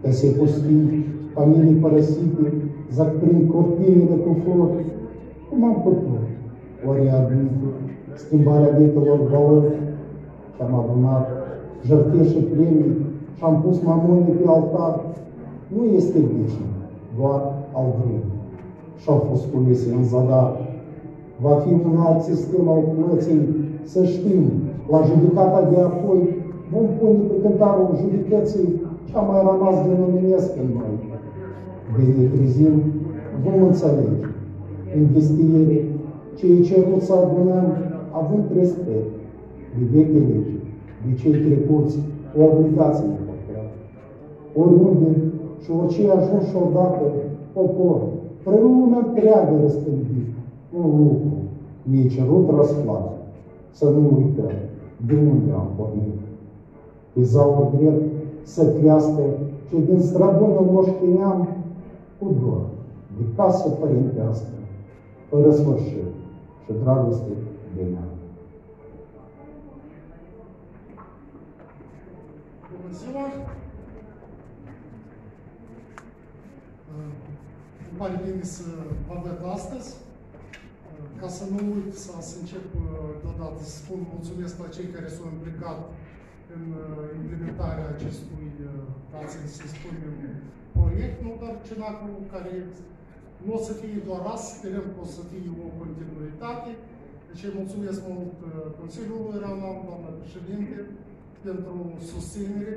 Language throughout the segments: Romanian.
Case pustii, familii părăsite, zac prin cortinele cu flori. Cum am putut? Ori aduncă, schimbarea vietelor valori, și-am adunat jertfie și premii, și-am pus mamonii pe altar. Nu este veșnic, doar al vremii. Și-au fost culese în zadar. Va fi un alt sistem al plății, să știm, la judecata de apoi vom pune pe cântarul judecății ce-a mai rămas de luminesc în noi. De ne trezim, vom înțelege în vestiere cei cerut să adunăm, având respect de veche lege, de cei trecuți, o obligație de păcrat. Oriunde și orice ajuns și odată, popor, prelu lumea întreagă răspândit, un lucru, ne-i cerut răsplată, să nu uităm de unde am pornit. Izaur drept să crească ce din străbunul moșteneam cu dor, de casă părintească, fără sfârșit și dragoste de neam. Bună ziua! Îmi pare bine să vă văd astăzi. Ca să nu uit să încep deodată să spun mulțumesc la cei care s-au implicat în implementarea acestui, să spunem, proiect, nu doar Cenacul, care nu o să fie doar azi, sperăm că o să fie o continuitate. Deci îi mulțumesc mult Consiliului Răunam, doamna președinte, pentru susținere,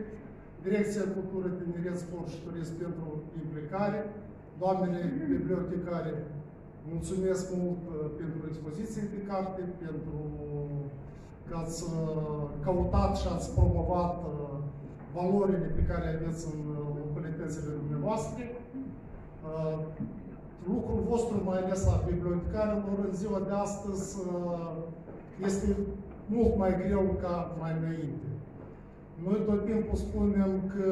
Direcția Cultură, Tineret, Sport și Turism pentru implicare, doamnele bibliotecare, mulțumesc mult pentru expoziție de carte, pentru că ați căutat și ați promovat valorile pe care aveți în localitățile dumneavoastră. Lucrul vostru, mai ales a bibliotecarilor, în ziua de astăzi este mult mai greu ca mai înainte. Noi tot timpul spunem că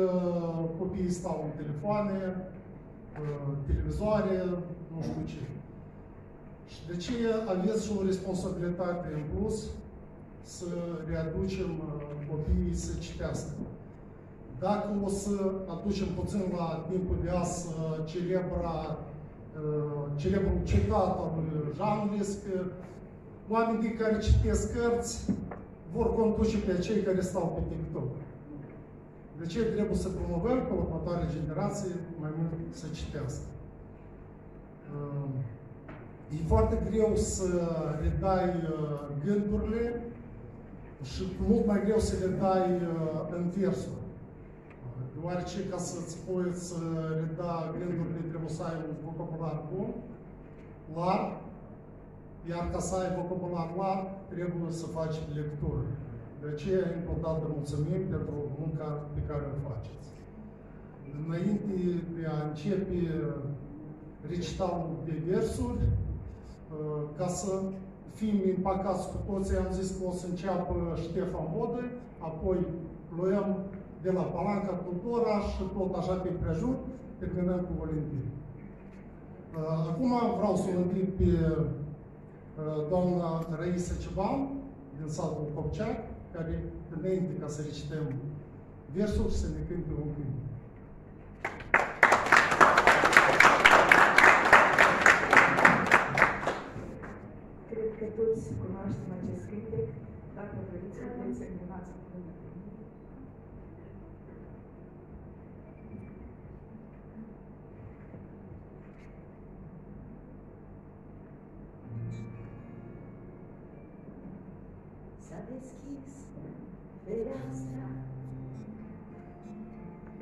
copiii stau în telefoane, televizoare, nu știu ce. Și de ce aveți și o responsabilitate în plus să readucem copiii să citească? Dacă o să aducem puțin la timpul de azi celebrul citat al lui Jean Lisc, oamenii care citesc cărți vor conduce pe cei care stau pe TikTok. De ce trebuie să promovăm pe următoarea generație mai mult să citească? E foarte greu să redai gândurile și mult mai greu să le dai în versuri. Deoarece ca să-ți poți reda gândurile trebuie să ai un vocabular bun, larg, iar ca să ai vocabular larg trebuie să faci lectură. De aceea, încă o dată, mulțumim pentru munca pe care o faceți. Înainte de a începe recitalul de versuri, ca să fim împăcați cu toții, am zis că o să înceapă Ștefan Vodă, apoi luăm de la Palanca Tudora și tot așa pe prejur, terminăm cu Valentin. Acum vreau să o întreb pe doamna Raisa Ciban, din satul Copceac, care, înainte ca să recităm versuri, să ne cânte un cânt. Cred că toți cunoaștem acest cântec. Dacă vreți, puteți să învenați. S-a deschis fereastra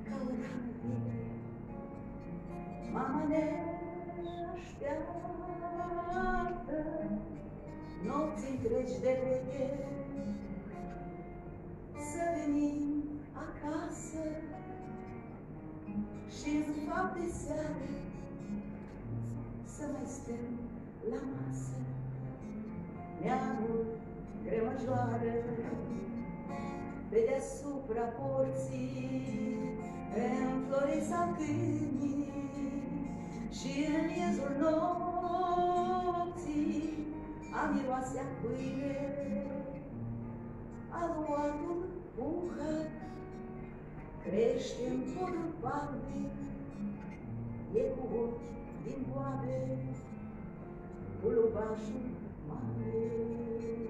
ca o ramă vie. Mama ne așteaptă nopți întregi de veche, să venim acasă și în fapt de seară să mai stăm la masă. Neamul grămăjoară pe deasupra porții, înflorisa câinii și în miezul nopții a miroasea pâine, aluatul puhat crește în podul palme, e cu ochi din boabe, cu lubașul mamei.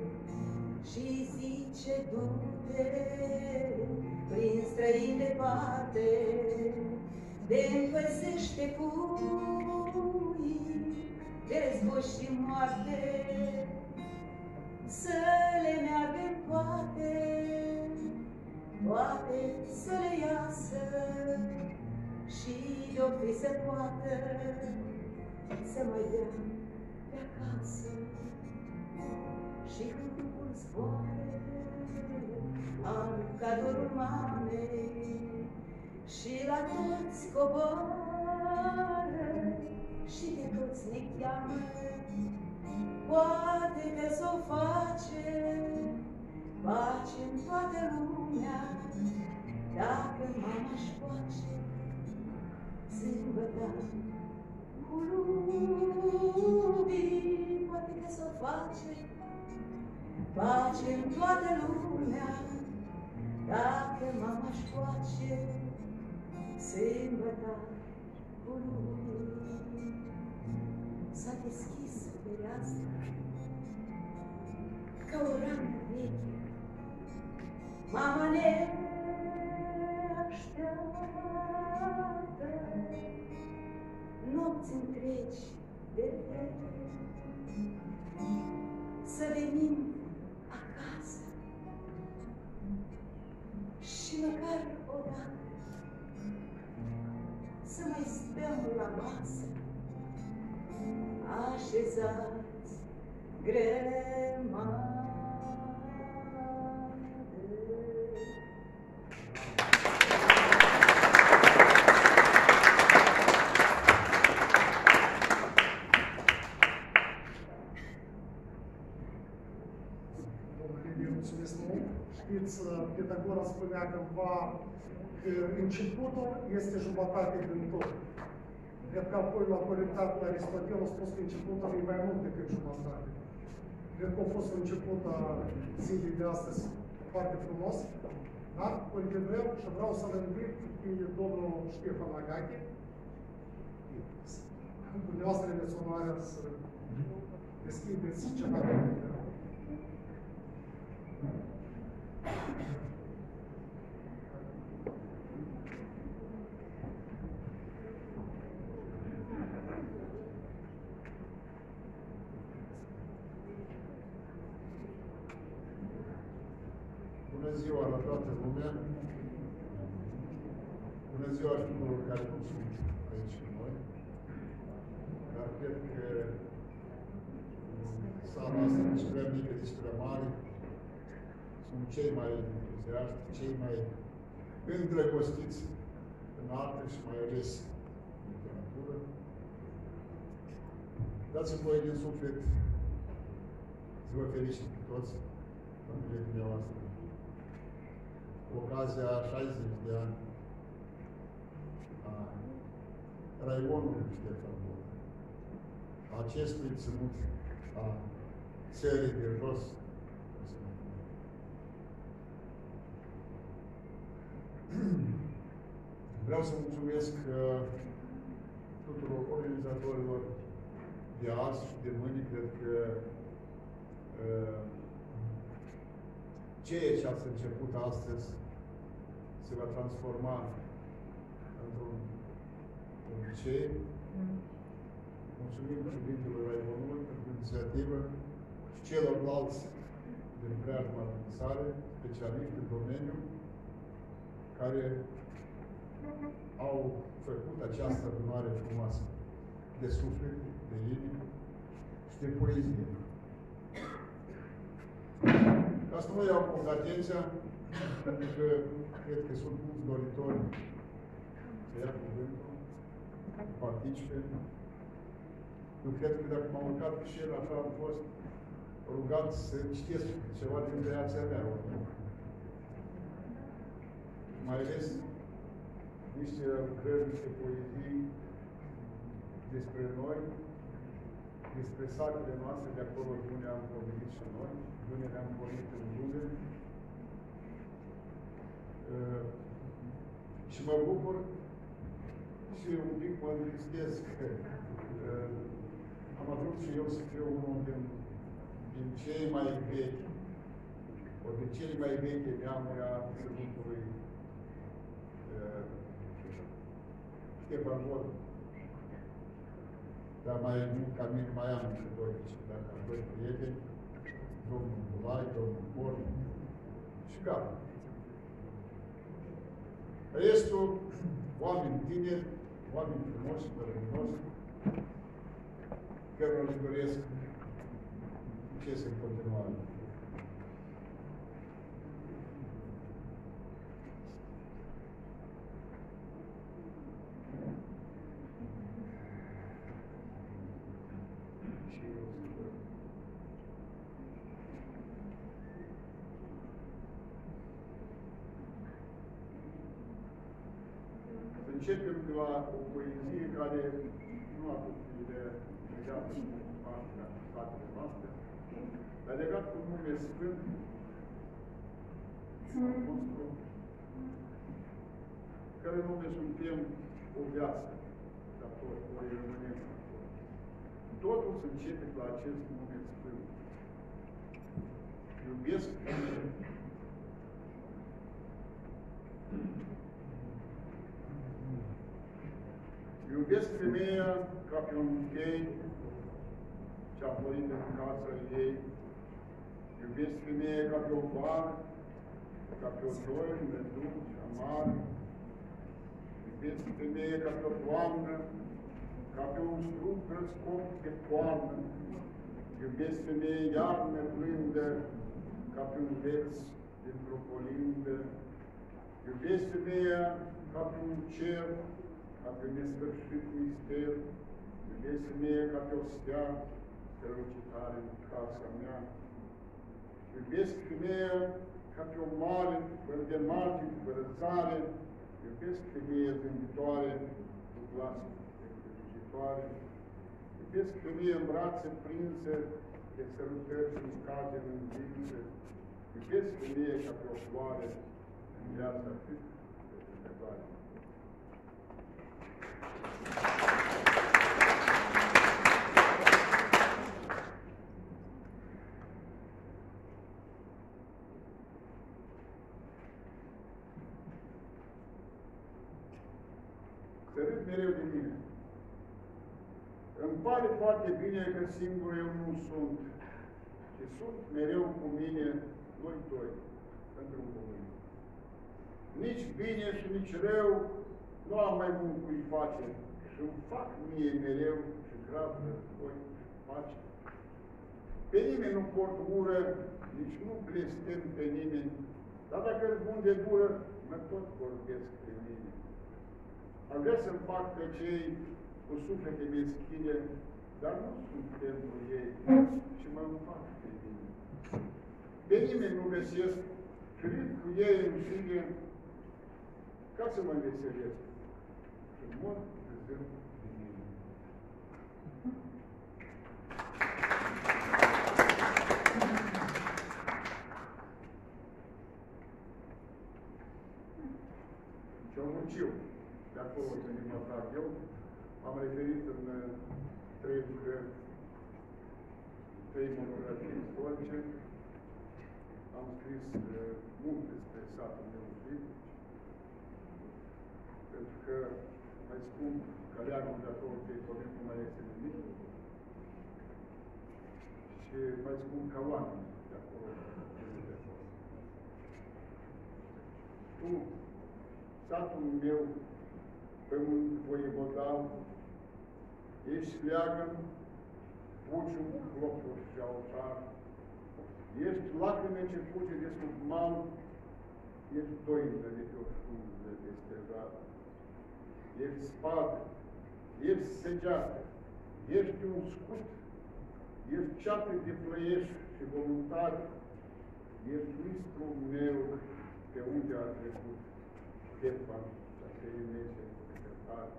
Și zice, du-te prin străini departe, de-mi păzește puii de război și moarte, să le meargă toate, toate să le iasă, și de-o fi să poată să mai dea pe acasă. Și când trupul zboare, aruncă dorul mamei, și la toți coboară, și de toți ne cheamă. Poate că s-o face pace în toată lumea, dacă mama-și face sâmbătă cu lumii. Poate că s-o face pace în toată lumea, dacă mama-și face sâmbătă cu lumii. S-a deschis fereastra ca o rană veche, mama ne așteaptă nopți întregi de veche, să venim acasă și măcar odată să mai stăm la masă, așezați grămadă. Mulțumesc mult! Știți, Pitagora spunea cândva că începutul este jumătate din tot. Cred că apoi l-a corectat la Aristotel, a spus că începutul e mai mult decât jumătate. Cred că a fost un început a zilei de astăzi foarte frumos. Da? Continuăm și vreau să-l invit pe domnul Ștefan Agache. Dumneavoastră aveți onoarea să deschideți ceva de mine. Bună ziua la toată lumea! Bună ziua și celor care nu sunt aici cu noi. Dar cred că sala asta despre mică, despre mare, sunt cei mai entuziaști, cei mai îndrăgostiți în artă și mai ales în literatură. Dați-mi voie din suflet să vă felicit pe toți, familiile dumneavoastră, cu ocazia 60 de ani a raionului Ștefan Bota, a acestui ținut a țării de jos. Vreau să mulțumesc tuturor organizatorilor de azi și de mâine. Cred că ceea ce ați început astăzi se va transforma într-un obicei. Mulțumim președintelui Raimonului pentru inițiativă și celorlalți din preajma sale, specialiști în domeniu, care au făcut această adunare frumoasă de suflet, de inimă și de poezie. Asta nu iau cu atenția, pentru că cred că sunt mulți doritori să ia cuvântul, participe. Eu cred că dacă m-am urcat și el, așa am fost rugat să citesc ceva din creația mea. Mai ales niște lucrări, niște poezii despre noi, despre satele noastre de acolo de unde am pornit și noi, de unde ne-am pornit în lume. Și mă bucur și un pic mă întristez că am ajuns și eu să fiu unul din cei mai vechi, ori din cele mai vechi neamuri a Sfântului Ștefan Vod. Dar mai mult ca mine mai am și doi, dacă am doi prieteni, domnul Bulai, domnul Bor și gata. Restul, oameni tineri, oameni frumoși, bărăminoși, cărora le doresc succes în continuare. Începem de la o poezie care nu a fost legată cu Paștrea și statele noastre, dar legat cu nume Sfânt al nostru, care nume suntem o viață datori, ori rămânem datori. Totul se începe la acest nume Sfânt. Iubesc Iubesc femeia ca pe un chei ce-a florit în casa ei. Iubesc femeia ca pe o vară, ca pe o doină dulce, amară. Iubesc femeia ca pe o toamnă, ca pe un strup răscop de poarnă. Iubesc femeia iarnă blândă, ca pe un veț dintr-o colindă. Iubesc femeia ca pe un cer, ca pe nesfârșit mister. Iubesc femeia ca pe o stea strălucitare în casa mea. Iubesc femeia ca pe o mare, fără de margini, fără țare. Iubesc femeia zâmbitoare, cu glas înțelegitoare. Iubesc femeia în brațe prinsă, de sărutări și cade în învinsă. Iubesc femeia ca pe o floare, în viața atât de dezlegare. Să râd mereu de mine. Îmi pare foarte bine că singur eu nu sunt, ci sunt mereu cu mine noi doi, într-un cuvânt. Nici bine și nici rău nu am mai mult cui face și îmi fac mie mereu și grav război pace. Pe nimeni nu port ură, nici nu blestem pe nimeni, dar dacă îți bun de dură, mă tot vorbesc pe mine. Am vrea să-mi fac pe cei cu suflete meschine, dar nu sunt pentru ei și mă fac pe mine. Pe nimeni nu găsesc și râd cu ei în fine ca să mă veselesc. Și mor râzând de mine. Ciormuciu, de acolo unde mă trag eu, am referit în trei monografii istorice, am scris mult despre satul meu mic, pentru că mai scump căleagul de acolo pe Itomen nu mai este nimic, și mai scump ca oameni de acolo. Tu, satul meu, pământ voievodal, ești leagăn, puciu, glopuri și altar, ești lacrime ce fuge de sub mal, ești doină de pe o frunză de stejar, ești spadă, ești săgeată, ești un scut, ești ceată de plăiești și voluntari, ești mistrul meu pe unde a trecut Ștefan, acei mese secretari.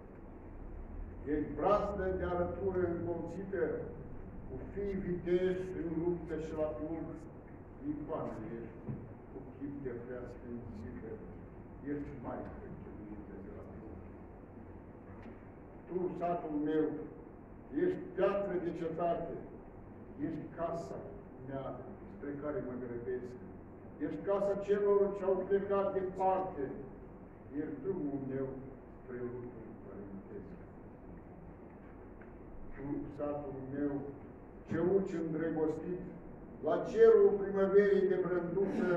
Ești brazdă de arătură încolțită, cu fii viteși în luptă și la turn, icoană ești, cu chip de prea sfințită, ești maică ce minte Tu, satul meu, ești piatră de cetate, ești casa mea spre care mă grăbesc, ești casa celor ce au plecat departe, ești drumul meu spre lucrul părintesc. Tu, satul meu, ce uci îndrăgostit, la cerul primăverii de brânduță,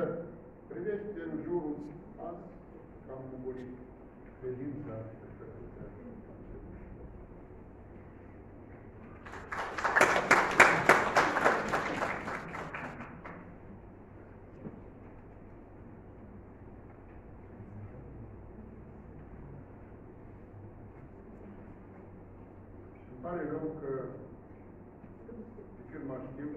privește în jurul azi, ca-am murit, credința pe căruța. Îmi pare rău că de când mă știu,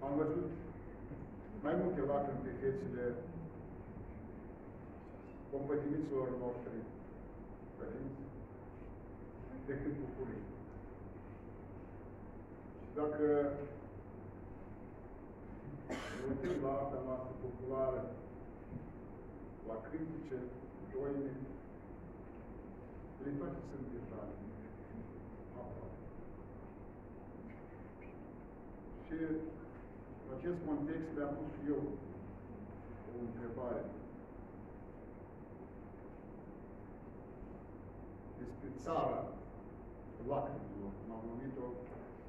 am văzut mai multe lacrimi pe fețele compătimiților noștri părinți decât bucurii. Și dacă ne uităm la arta noastră populară, la critice, doine, ele toate sunt detalii. Și în acest context le-am pus și eu o întrebare despre țara lacrimilor, cum am numit-o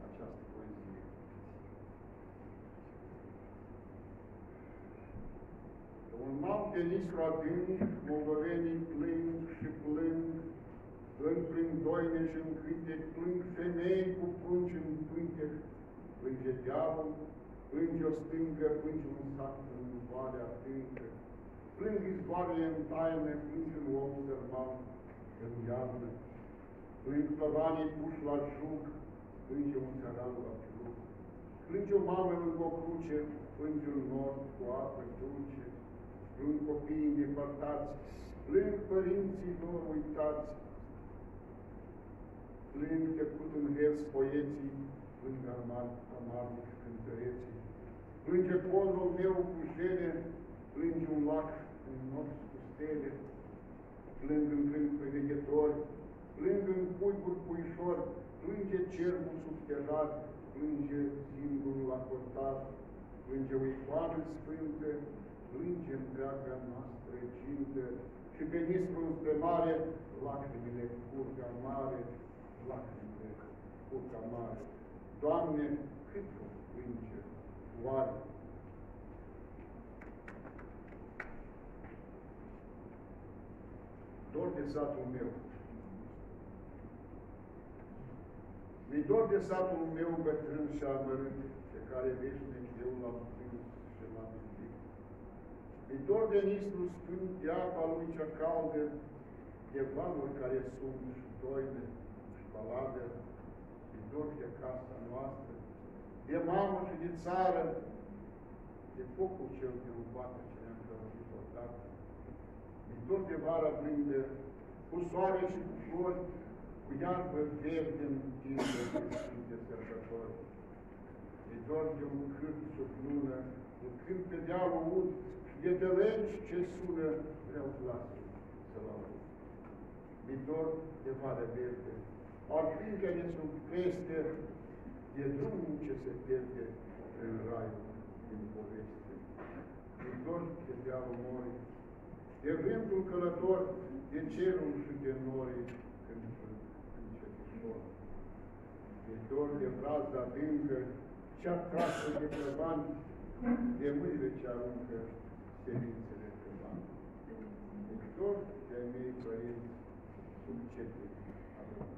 această poezie. Un noapte nistru adânc, moldovenii plâng și plâng, plâng prin doine și în cântec, plâng femei cu prunci în pântec, plânge diavol, plânge o stângă, plânge un sat în valea adâncă, plâng izvoarele în taină, plânge un om sărman în iarnă, plâng plăvanii puși la jug, plânge un țăran la plug, plânge o mamă lângă o cruce, plânge un nord cu apă dulce, plâng copiii îndepărtați, plâng părinții lor uitați, plâng trecut în vers poeții, plâng amarnic cântăreții, plânge codrul meu cu jele, plânge un lac în nopți cu stele, plâng în câmp preveghetori, plâng în cuiburi puișori, plânge cerul subterat, plânge singurul la portar, plânge o icoană sfântă, plânge întreaga noastră gintă, și pe nistrul spre mare, lacrimile curg amare, lacrimile curg amare. Doamne, cât o plânge oare? Dor de satul meu. Mi dor de satul meu bătrân și amărât, pe care veșnic eu l-am prins și l-am iubit. Mi dor de nistru sfânt, de apa lui cea caldă, de valuri care sunt și doine și balade, mi dor de casa noastră, de mamă și de țară, de focul cel de ubată ce ne-am călărit odată. Mi dor de vara blândă, cu soare și cu flori, cu iarbă verde întindă de Sfinte Sărbători. Mi dor de un câmp sub lună, un câmp pe dealul ud, și de tălănci ce sună, vreau glasul să-l aud. Mi dor de Valea Verde, alpin care sub creste, de drumul ce se pierde în raiul din poveste. Mi dor de dealul morii, de vântul călător, de cerul și de norii când sunt încetișor. Mi dor de brazda adâncă, cea trasă de căvan, de mâinile ce aruncă semințele căvan. Mi dor de-ai mei părinți sub cetul adânci.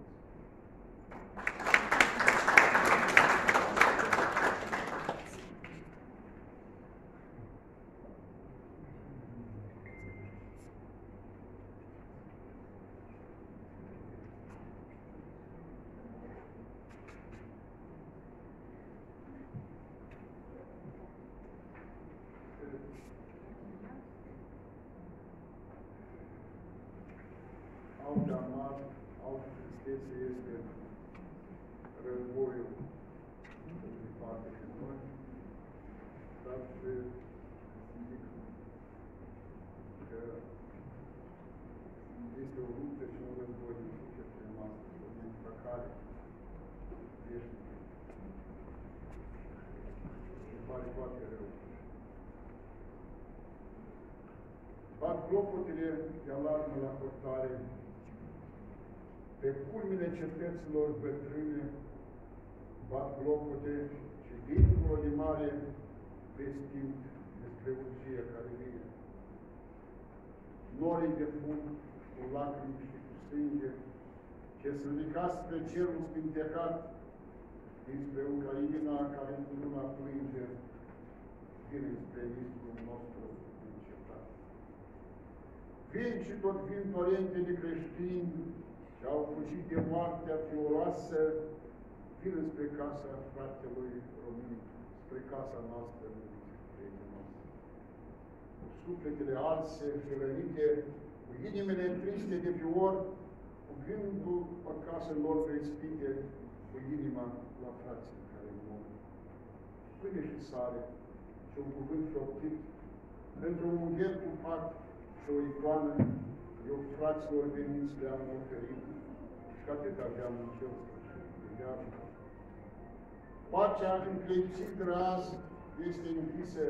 Altă amar, altă tristețe este războiul din departe de noi, dar și zic că bat clopotele de alarmă la portare, pe culmile cetăților bătrâne, bat clopote și dincolo de mare vestind despre urgia care vine. Norii de fum, cu lacrimi și cu sânge, ce se ridica spre cerul spintecat, dinspre Ucraina care în luna plânge, vine spre istul nostru încetat. Vin și tot vin torente de creștini ce au fugit de moartea fioroasă, vin spre casa fratelui român, spre casa noastră prietenoasă. Cu sufletele alse, felărite, cu inimile triste de fior, cu gândul acasă lor respite, cu inima la frații care mor. Pâine și sare și un cuvânt șoptit, într-un ungher cu pat și o icoană, eu fraților veniți le-am oferit și atât aveam în cel sfârșit. Pacea încleipsit raz este închisă,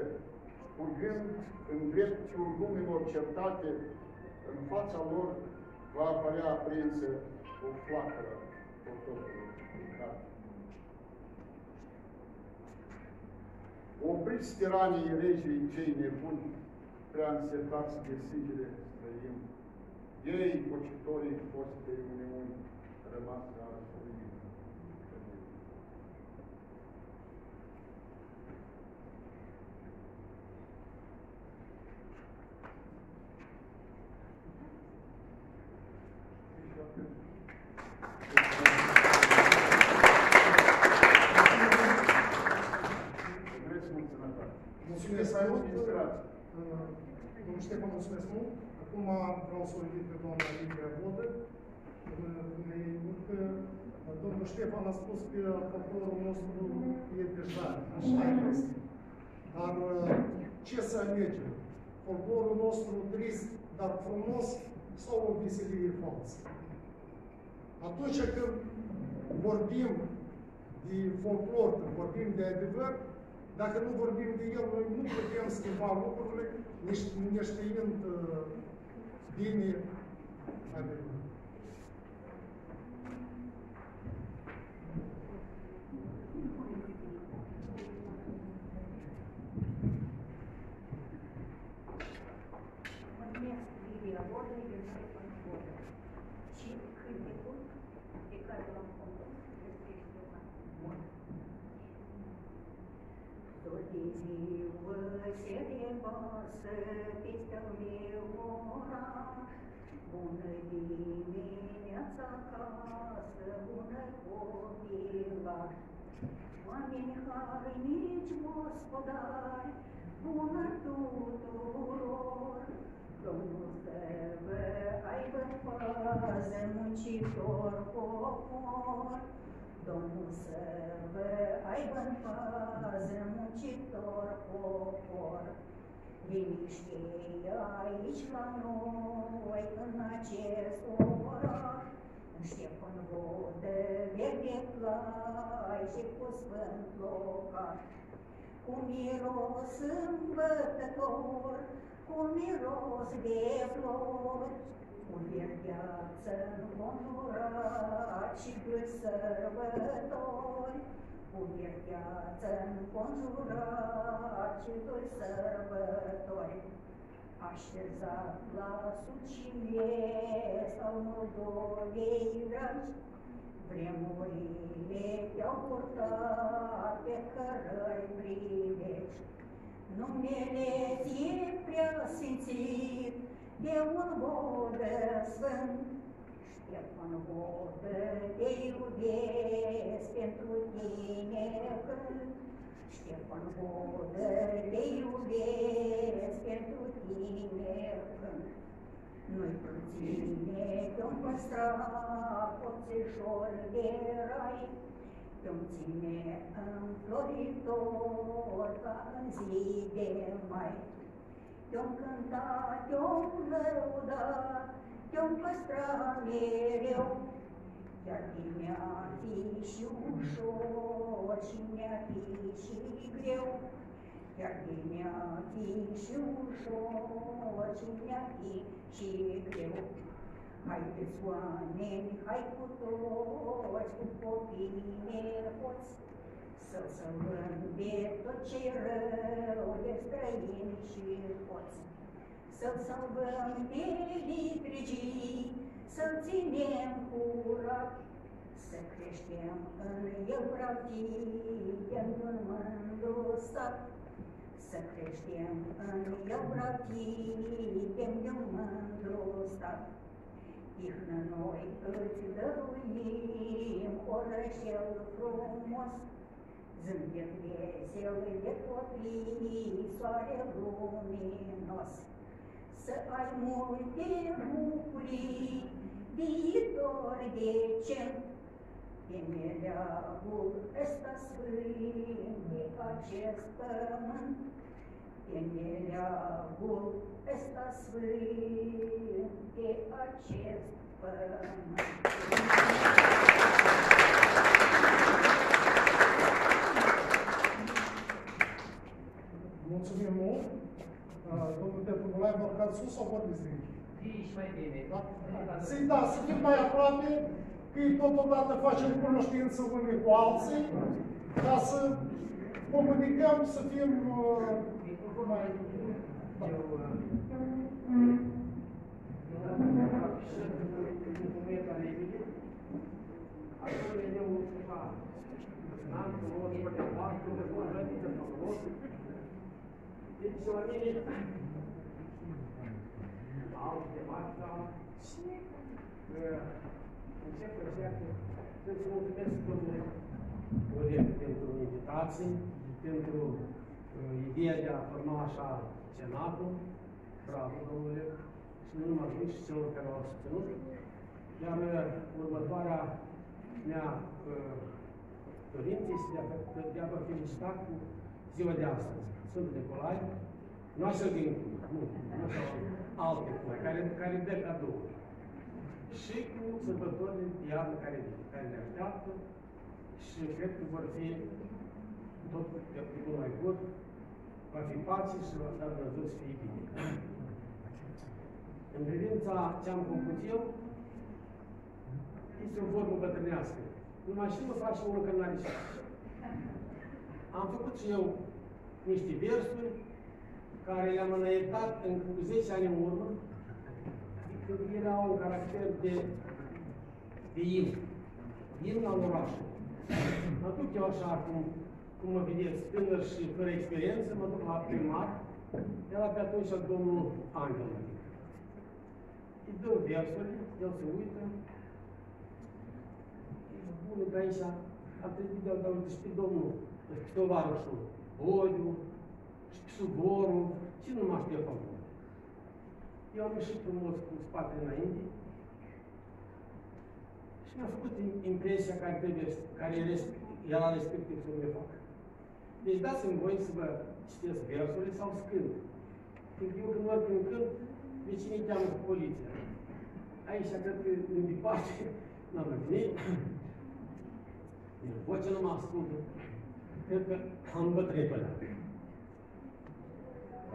urgând în dreptul lumelor certate, în fața lor va apărea aprinsă o flacără potopului ridicat. Opriți tiranii regii cei nebuni, prea însetați de sângele străin. Ei, pocitorii fostei Uniuni, rămase arsurii. Mulțumesc mult. Domnul Ștefan, mulțumesc mult. Acum vreau să o invit pe doamna Livia Vodă. Domnul Ștefan a spus că poporul nostru e deja, așa este. Dar ce să alegem? Poporul nostru trist, dar frumos, sau o veselie falsă? Atunci când vorbim de folclor, când vorbim de adevăr, dacă nu vorbim de el, noi nu putem schimba lucrurile, neștiind bine adevărul. Mă numesc Livia Vodă, eu Ștefan Vodă. Și cântecul pe care l-am compus este Ștefan Vodă. Tot de ziua se revarsă peste-al meu oraș. Bună dimineața acasă, bună copilaș. Oameni harnici, gospodari, bună tuturor. Domnul să vă aibă în pază, muncitor popor. Domnul să vă aibă în pază, muncitor popor. Liniște aici la noi, în acest oraș, în Ștefan Vodă, verde plai și cu sfânt locaș. Cu miros îmbătător, cu miros de flori, cu verdeață înconjurat și doi sărbători. Cu verdeață înconjurat și doi sărbători. Așezat la Sucile sau Moldovei dragi, vremurile te-au purtat pe cărări prilegi. Numele ți-e preasfințit de un Vodă sfânt. Ștefan Vodă, te iubesc, pentru tine cânt. Ștefan Vodă, te iubesc, pentru tine cânt. Noi cu tine te-om păstra poțișor de rai, te-om ține înfloritor ca în zi de mai. Te-om cânta, te-om lăuda, te-om păstra mereu, chiar din mi-ar fi și ușor și mi-ar fi și greu. Chiar din mi-ar fi și ușor și ne-a fi și greu. Haideți, oameni, hai cu toți, cu copii nepoți, să salvăm de tot ce-i rău, de străini și hoți. Să-l salvăm de vitrigii, să-l ținem curat, să creștem în el bravii, de-un mândru stat. Să creștem în el bravii, de-un mândru stat. Tihnă noi îți dăruim, orășel frumos, zâmbet vesel de copii, soare luminos. Să ai multe bucurii, viitor decent, pe meleagul ăsta sfânt de acest pământ, pe meleagul ăsta sfânt de acest pământ. Mulțumim mult! Domnul Terpumulai, vă urcați sus sau vorbiți de aici? Aici mai bine. Da, să fim mai aproape, că totodată facem cunoștință unii cu alții, ca să comunicăm, să fim mai... Deci, la mine, alte marca, încep să mulțumesc domnului Oleg pentru invitații, pentru ideea de a forma așa Senatul. Bravo, domnule, și nu numai lui, și celor care l-au susținut. Iar următoarea mea dorință este de a vă felicita cu ziua de astăzi. Sfântul Nicolae, nu așa din nu așa alte cui, care dă cadouri. Și cu sărbătorile de iarnă care ne așteaptă și cred că vor fi tot pe bun mai bun, va fi pace și va da Dumnezeu să fie bine. În privința ce am făcut eu, este o vorbă bătrânească. Numai și nu face unul că n-are șans. Am făcut și eu niște versuri care le-am înaintat cu 10 ani în urmă, când erau un caracter de imn al orașului. Mă duc eu așa, cum mă vedeți, tânăr și fără experiență, mă duc la primar, era pe atunci domnul Angel. Îi dă versuri, el se uită, bună, de aici, am trebuit de-al dau și pe domnul, pe tovarășul Odiu, și pe Suborul, și nu m-aș pe făcut. Eu am ieșit frumos cu spatele înainte și mi-a făcut impresia care era respectiv să mi-o fac. Deci dați-mi voi să vă citesc versurile sau să cânt. Pentru că eu când merg în cânt, vecinii cheamă cu poliția. Aici, cred că, din departe, n-am venit. Vocea nu mă ascultă. Cred că am bătrânit pe alea.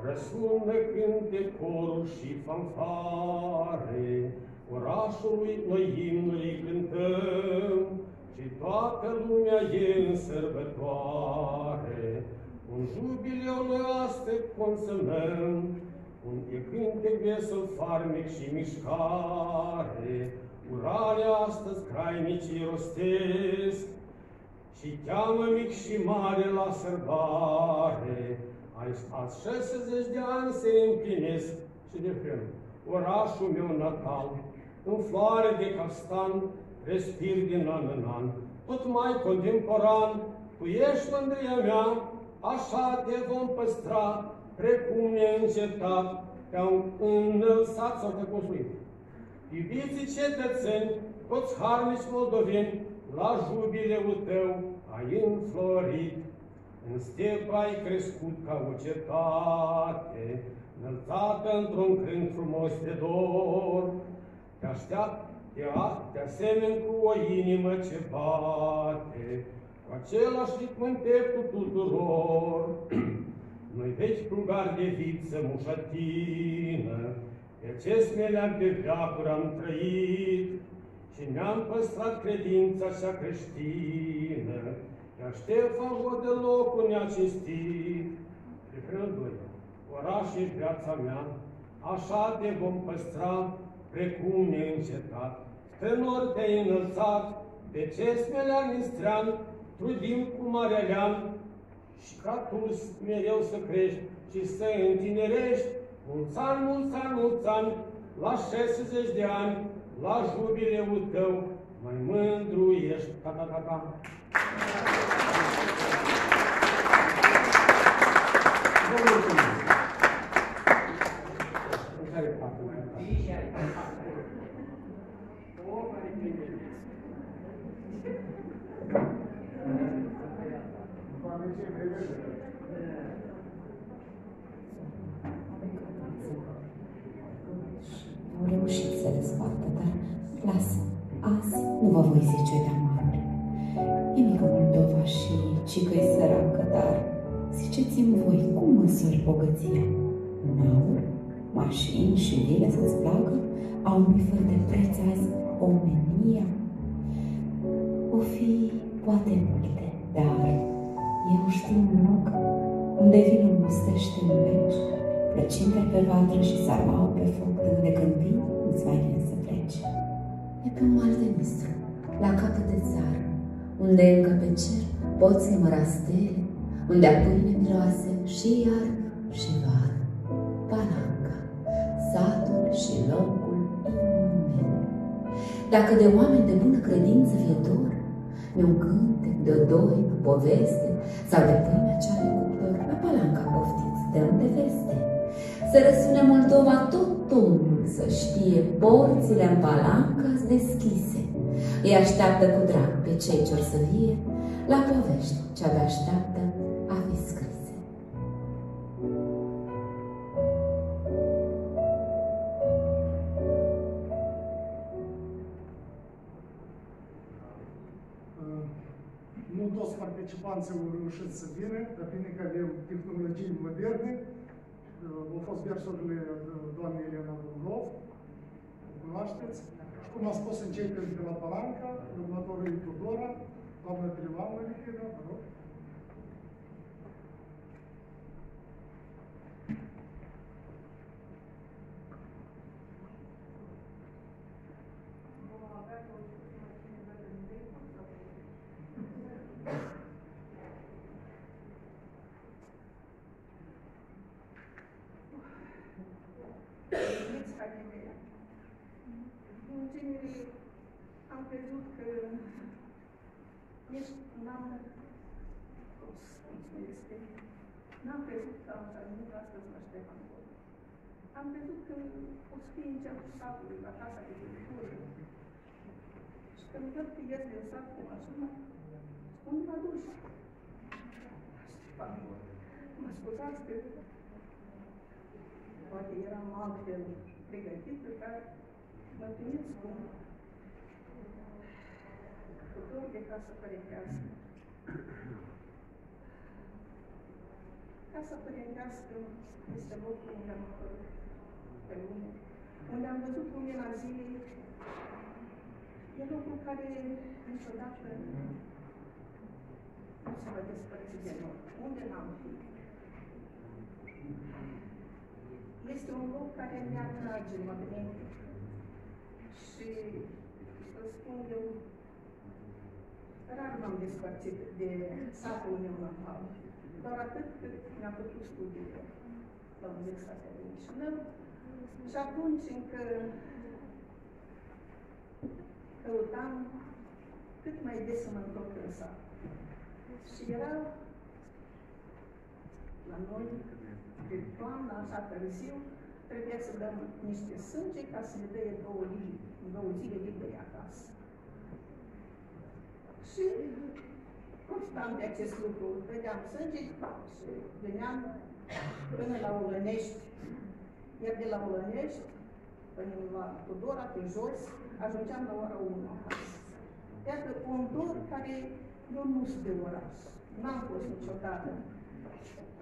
Răsună cânte corul și fanfare, orașului noi imnului cântăm, și toată lumea e în sărbătoare. Un jubileu noi astăzi consumăm, un cântec vesel, farmec și mișcare, urarea astăzi craimicii rostesc, și cheamă mic și mare la sărbare. Azi 60 de ani se împlinesc și de frân orașul meu natal, în floare de castan, respir din an în an, tot mai contemporan. Tu ești mândria mea, așa te vom păstra, precum neîncetat te-am înălțat sau te construit. Iubiții cetățeni, toți harnici moldoveni, la jubileul tău ai înflorit. În stepă ai crescut ca o cetate, înălțată într-un cânt frumos de dor. Te așteaptă, te asemeni cu o inimă ce bate, cu același ritm în pieptul tuturor. Noi vechi plugari de viță mușătină, pe ce smelea de veacuri am trăit și ne-am păstrat credința cea creștină, iar Ștefan Vodelocul ne-a cinstit. Refrenul 2. Oraș ești viața mea, așa te vom păstra, precum neîncetat. Spre nori te-ai înălțat, pe ce smelea nistrean, trudim cu mare lean, și ca tu mereu să crești și să întinerești, mulți ani, mulți ani, mulți ani, la 60 de ani, la jubileul tău, mai mândru ești. Ta-ta-ta-ta. Vă mulțumesc. În care parte mai Au reușit să dezbată, dar lasă, azi nu vă voi zice de mare. E mică Moldova și cică-i săracă, dar ziceți-mi voi cum măsori bogăția? În aur, mașini și vile să-ți placă, au bifări de preț azi omenia? O fi poate multe, dar eu știu un loc unde vinul mustește în beci, plăcinte pe vatră și sarmau pe foc, de când vin, îți mai vine să pleci. E pe un mal de nistru, la capăt de țară, unde încă pe cer poți număra stele, unde a pâine miroase și iarnă și vară. Palanca, satul și locul inimile. Dacă de oameni de bună credință fie dor, de un cântec, de o doină, poveste, sau de pâinea cea de cuptor, la Palanca poftiți, dăm de veste. Să răsune Moldova tot omul să știe, porțile în Palanca-s deschise. Îi așteaptă cu drag pe cei ce-or să vie la povești ce-abia așteaptă a fi scrise. Nu toți participanții au reușit să vină, dar bine că avem tehnologii moderne. Au fost versurile doamnei Elena Brunov, o cunoașteți. Și cum am spus, începem de la Palanca, următorul e Tudora, doamna Pelivană, vă rog. În genere, am crezut că ești n-am crezut că am ajuns astăzi la Ștefan Vodă. Am crezut că o să fie în cercul satului, la casa de cultură. Și când văd că ies din sat cu mașina, unde m-a dus? Ștefan Vodă. Mă scuzați că poate eram altfel pregătită, dar mă întâlniți cu dor de casă părintească. Casa părintească este locul unde am apărut pe lume, unde am văzut lumina zilei. E locul care niciodată nu se va despărți de noi. Unde n-am fi? Este un loc care ne atrage magnetic. Și să spun eu, rar m-am despărțit de satul meu natal. Doar atât cât mi-a făcut studiile la Universitatea din Chișinău. Și atunci încă căutam cât mai des să mă întorc în sat. Și era la noi, de toamnă, așa târziu, trebuia să dăm niște sânge ca să ne dea 2 zile libere acasă. Și constam de acest lucru. Dădeam sânge și veneam până la Olănești. Iar de la Olănești, până la Tudora, pe jos, ajungeam la ora 1 acasă. Iată un dor care eu nu sunt de oraș. N-am fost niciodată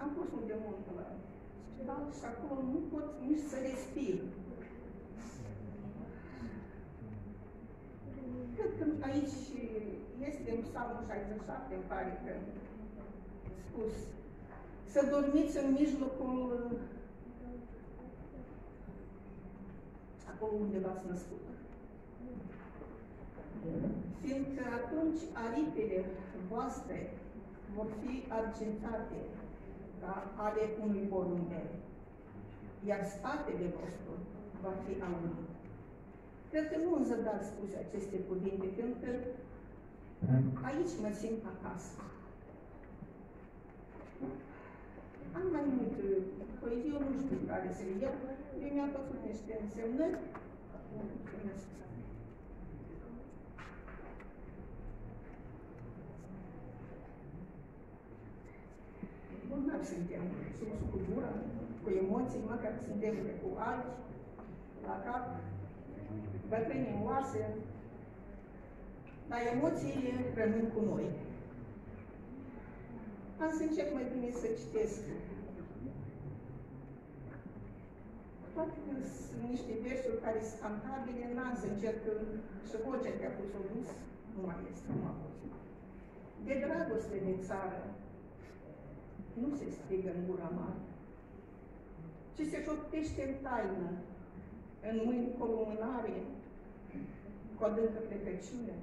Am fost unde mult la spital și acolo nu pot nici să respir. Cred că aici este în Psalmul 67, îmi pare că spus, să dormiți în mijlocul acolo unde v-ați născut. Fiindcă atunci aripile voastre vor fi argintate ca ale unui porumbel, iar spatele vostru va fi aunit. Cred că nu în zadar spuse aceste cuvinte, fiindcă aici mă simt acasă. Am mai mult poezie, nu știu care să le iau, mi-a făcut niște însemnări. Bolnavi suntem, sus cu gura, cu emoții, măcar suntem cu alți, la cap, bătrâni în oase, dar emoțiile rămân cu noi. Am să încep mai bine să citesc. Toate sunt niște versuri care sunt cantabile, n-am să încerc și vocea de-a pus-o dus, nu mai este, nu a fost. De dragoste de țară, nu se strigă în gura mare, ci se șoptește în taină, în mâini cu o lumânare, cu adâncă plecăciune,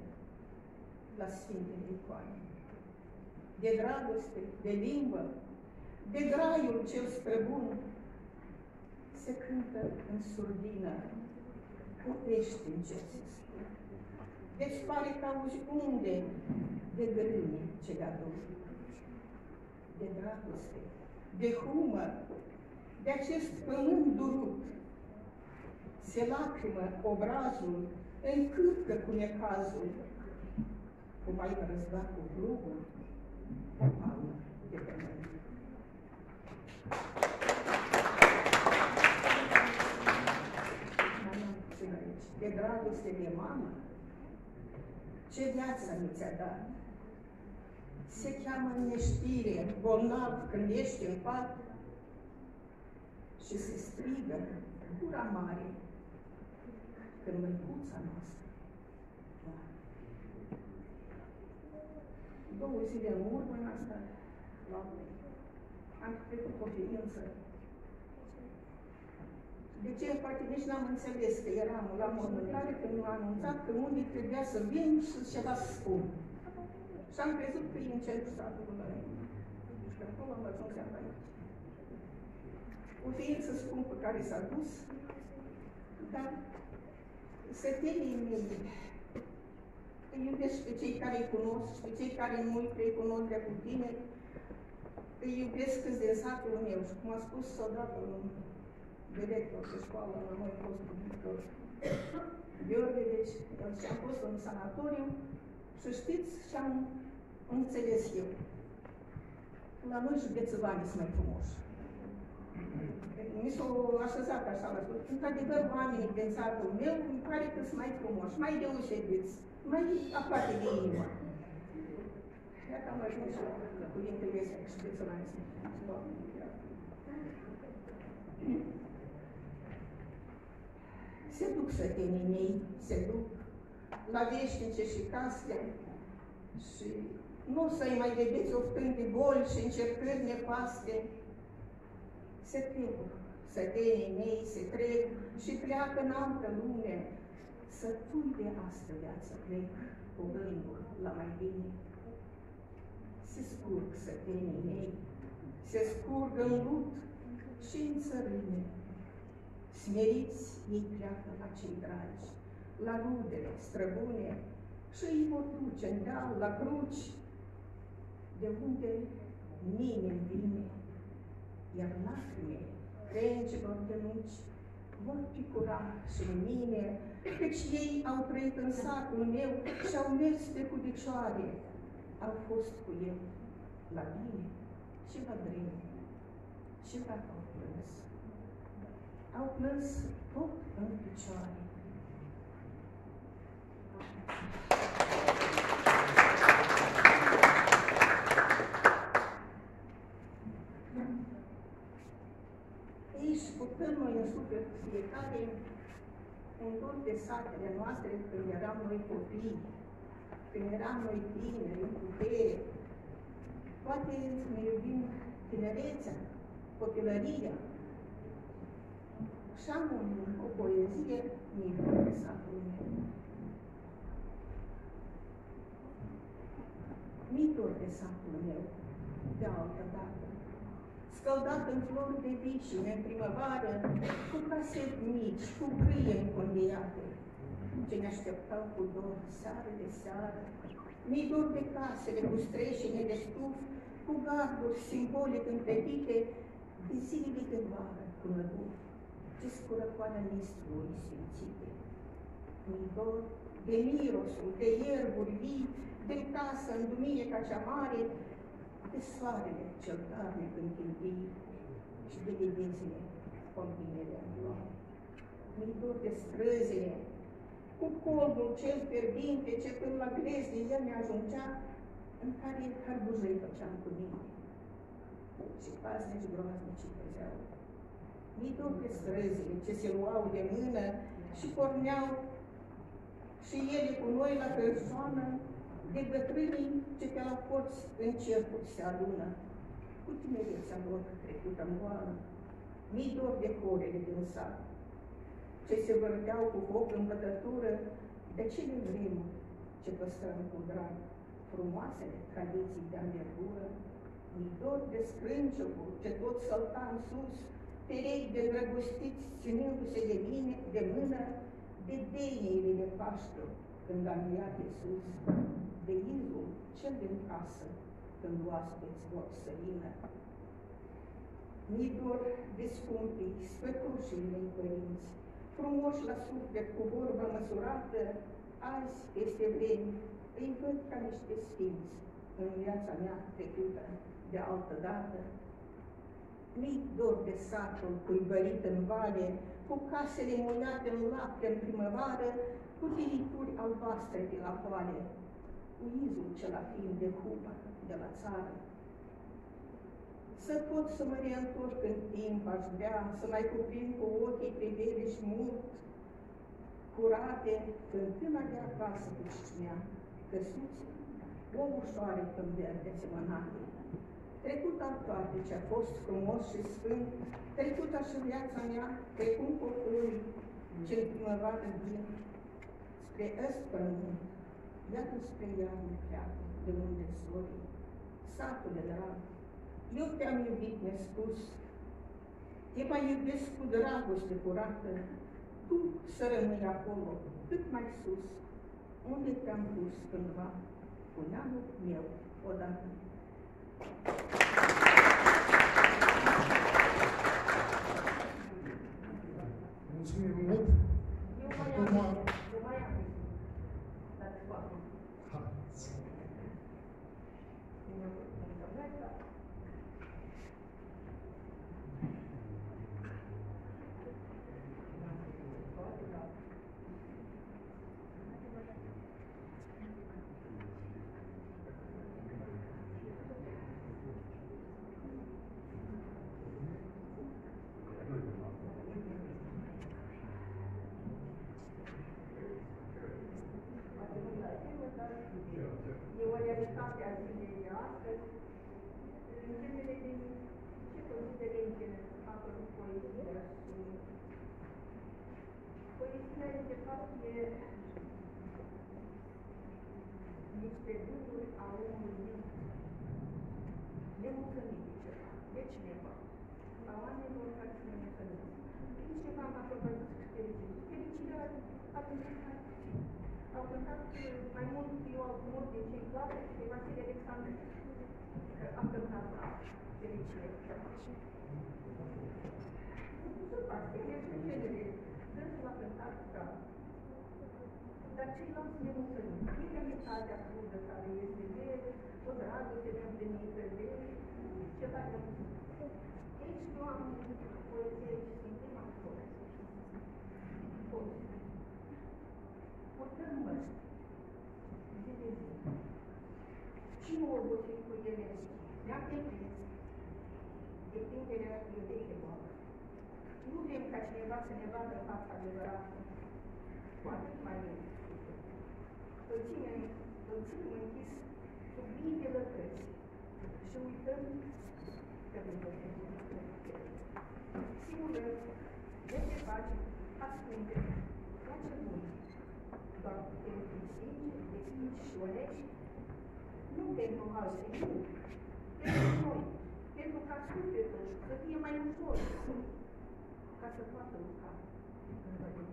la Sfintele Icoane. De dragoste, de limbă, de graiul cel străbun, se cântă în surdină, câtește încet se spune. Deci pare că auzi unde de grâne ce le adun. De dragoste, de humor, de acest pământ durut, se lacrimă obrazul, încârcă cu necazul, cum ai răzbat cu plugul, o palmă de pământ. De dragoste de mamă, ce viață nu ți-a dat? Se cheamă în neștire, bolnav când ești în pat și se strigă gura mare când măicuța noastră. 2 zile în urmă în asta, am trecut o ființă. De ce? Poate nici n-am înțeles că eram la mormântare când m-a anunțat că unii trebuia să vin și ceva să spun. Și am crezut că e în centru satului la mine. Și acolo am ajuns aici. O ființă scumpă care s-a dus, dar sătenii mei îi iubesc pe cei care îi cunosc și pe cei care nu îi cunosc de puține, îi iubesc câți din satul meu. Și cum a spus odată un director de școală la noi, fostul Victor Gheorghe, deci am fost în sanatoriu și știți ce am înțeles eu. La noi județăvanii sunt mai frumoși. Mi s-au așezat așa la spus. Într-adevăr, oamenii din satul meu îmi pare că sunt mai frumoși, mai deosebiți, mai aproape de inimă. Iată am ajuns la cuvintele astea, că județăvanii sunt se duc sătenii mei, se duc la veșnice și case și nu o să-i mai vedeți oftând de boli și încercări nefaste. Se trec, sătenii mei se trec și pleacă în altă lume. Sătui de astă viață plec cu gândul la mai bine. Se scurg sătenii mei, se scurg în lut și în țărâne. Smeriți ei pleacă la cei dragi, la rudele străbune și îi vor duce în deal, la cruci, de unde nimeni vine, iar lacrime crengilor de nuci vor picura și în mine, căci ei au trăit în satul meu și au mers pe cudicioare, au fost cu el la bine și la drept și la au plâns. Au plâns tot în picioare. purtăm noi în suflet fiecare un dor de satele noastre când eram noi copii, când eram noi tineri, în putere. Poate ne iubim tinerețea, copilăria. Și am o poezie, mi-e dor de satul meu. Mi-e dor de satul meu, de altă dată. Scăldat în flori de vicine, în primăvară, cu casete mici, cu grâie încondiate, ce ne așteptau cu dor seară de seară. Mi-i dor de casele cu streșine de stuf, cu garduri simbolic împletite, de zilele de vară cu năduf, ce scurăcoană mistrului simțite. Mi-i dor de mirosul, de ierburi vii, de casă în duminica cea mare, de soarele cel darnic în timpii și de vedezile convinerea în floare. Mi-i dor de străzile, cu coldul cel fierbinte, ce până la grezde el ne ajungea, în care harbuzăi făceam cu mine și paznici groaznici păzeau. Mi-i dor de străzile ce se luau de mână și porneau și ele cu noi la persoană, de bătrânii ce pe la porți în cercuri se adună, cu tinerețea lor trecută în goală. Mi-i dor de corele din sat, ce se vârteau cu foc în bătătură, de cele vremuri ce păstrăm cu drag, frumoasele tradiții de anvergură. Mi-i dor de scrânciocul ce tot sălta în sus, perechi de îndrăgostiți ținându-se de mine, de mână, de deiile de Paște, când a înviat Iisus, de izul cel din casă, când oaspeți vor să vină. Mi-i dor de scumpii, spătușii mei părinți, frumoși la suflet cu vorba măsurată, azi, peste vremi, îi văd ca niște sfinți în viața mea trecută de altă dată. Mi-i dor de satul cuibărit în vale, cu casele muiate în lapte în primăvară, cu tirituri albastre de la poale, cu izul cel afin de hupă de la țară. Să pot să mă reîntorc în timp, aș vrea, să mai cuprind cu ochii priveliși mult, curate, fântâna de acasă cu cicnea, căsuți, o ușoare când verde semănate. Trecut al toate ce-a fost frumos și sfânt, trecut așa viața mea, trecând poporii ce-n primăvară vin, spre ăst pământ, iată spre iarnă pleacă, de unde sorii. Satule drag, eu te-am iubit nespus, te mai iubesc cu dragoste curată, tu să rămâi acolo, cât mai sus, unde te-am pus cândva, cu neamul meu odată. Mulțumim mult! Eu mai am, dar de fapt. Haideți! E o realitate a zilei de astăzi, în genere din ce consideră în genere a apărut poezia și poezia, de fapt, e niște gânduri a omului nemulțumit de ceva, de cineva, a oamenilor care sunt nemulțumiți. Cineva m-a propus fericire. Fericirea a cântat, au cântat mai mult, eu au mult de cei clare și de Vasile Alexandru, că a cântat la fericire. Nu se face, este genere, dânsul a cântat ca, dar ceilalți nemulțumiți. E realitatea crudă care este de o dragoste neîmplinită, de ceva de aici nu am poezie și sunt prima acolo. Purtăm măști, zi de zi. Și nu obosim cu ele, ne-am deprins, deprinderea iubește boală. Nu ca cineva să ne vadă în fața adevărată. Cu atât mai mult. Îl ținem închis sub mii de lătăți și uităm că Dumnezeu sigur, de ce face, ascunde, face bun. Doar pentru sinceri, deschiși și onești, nu pentru alții, nu. Pentru noi, pentru ca sufletul să fie mai ușor, ca să poată lucra în vădit.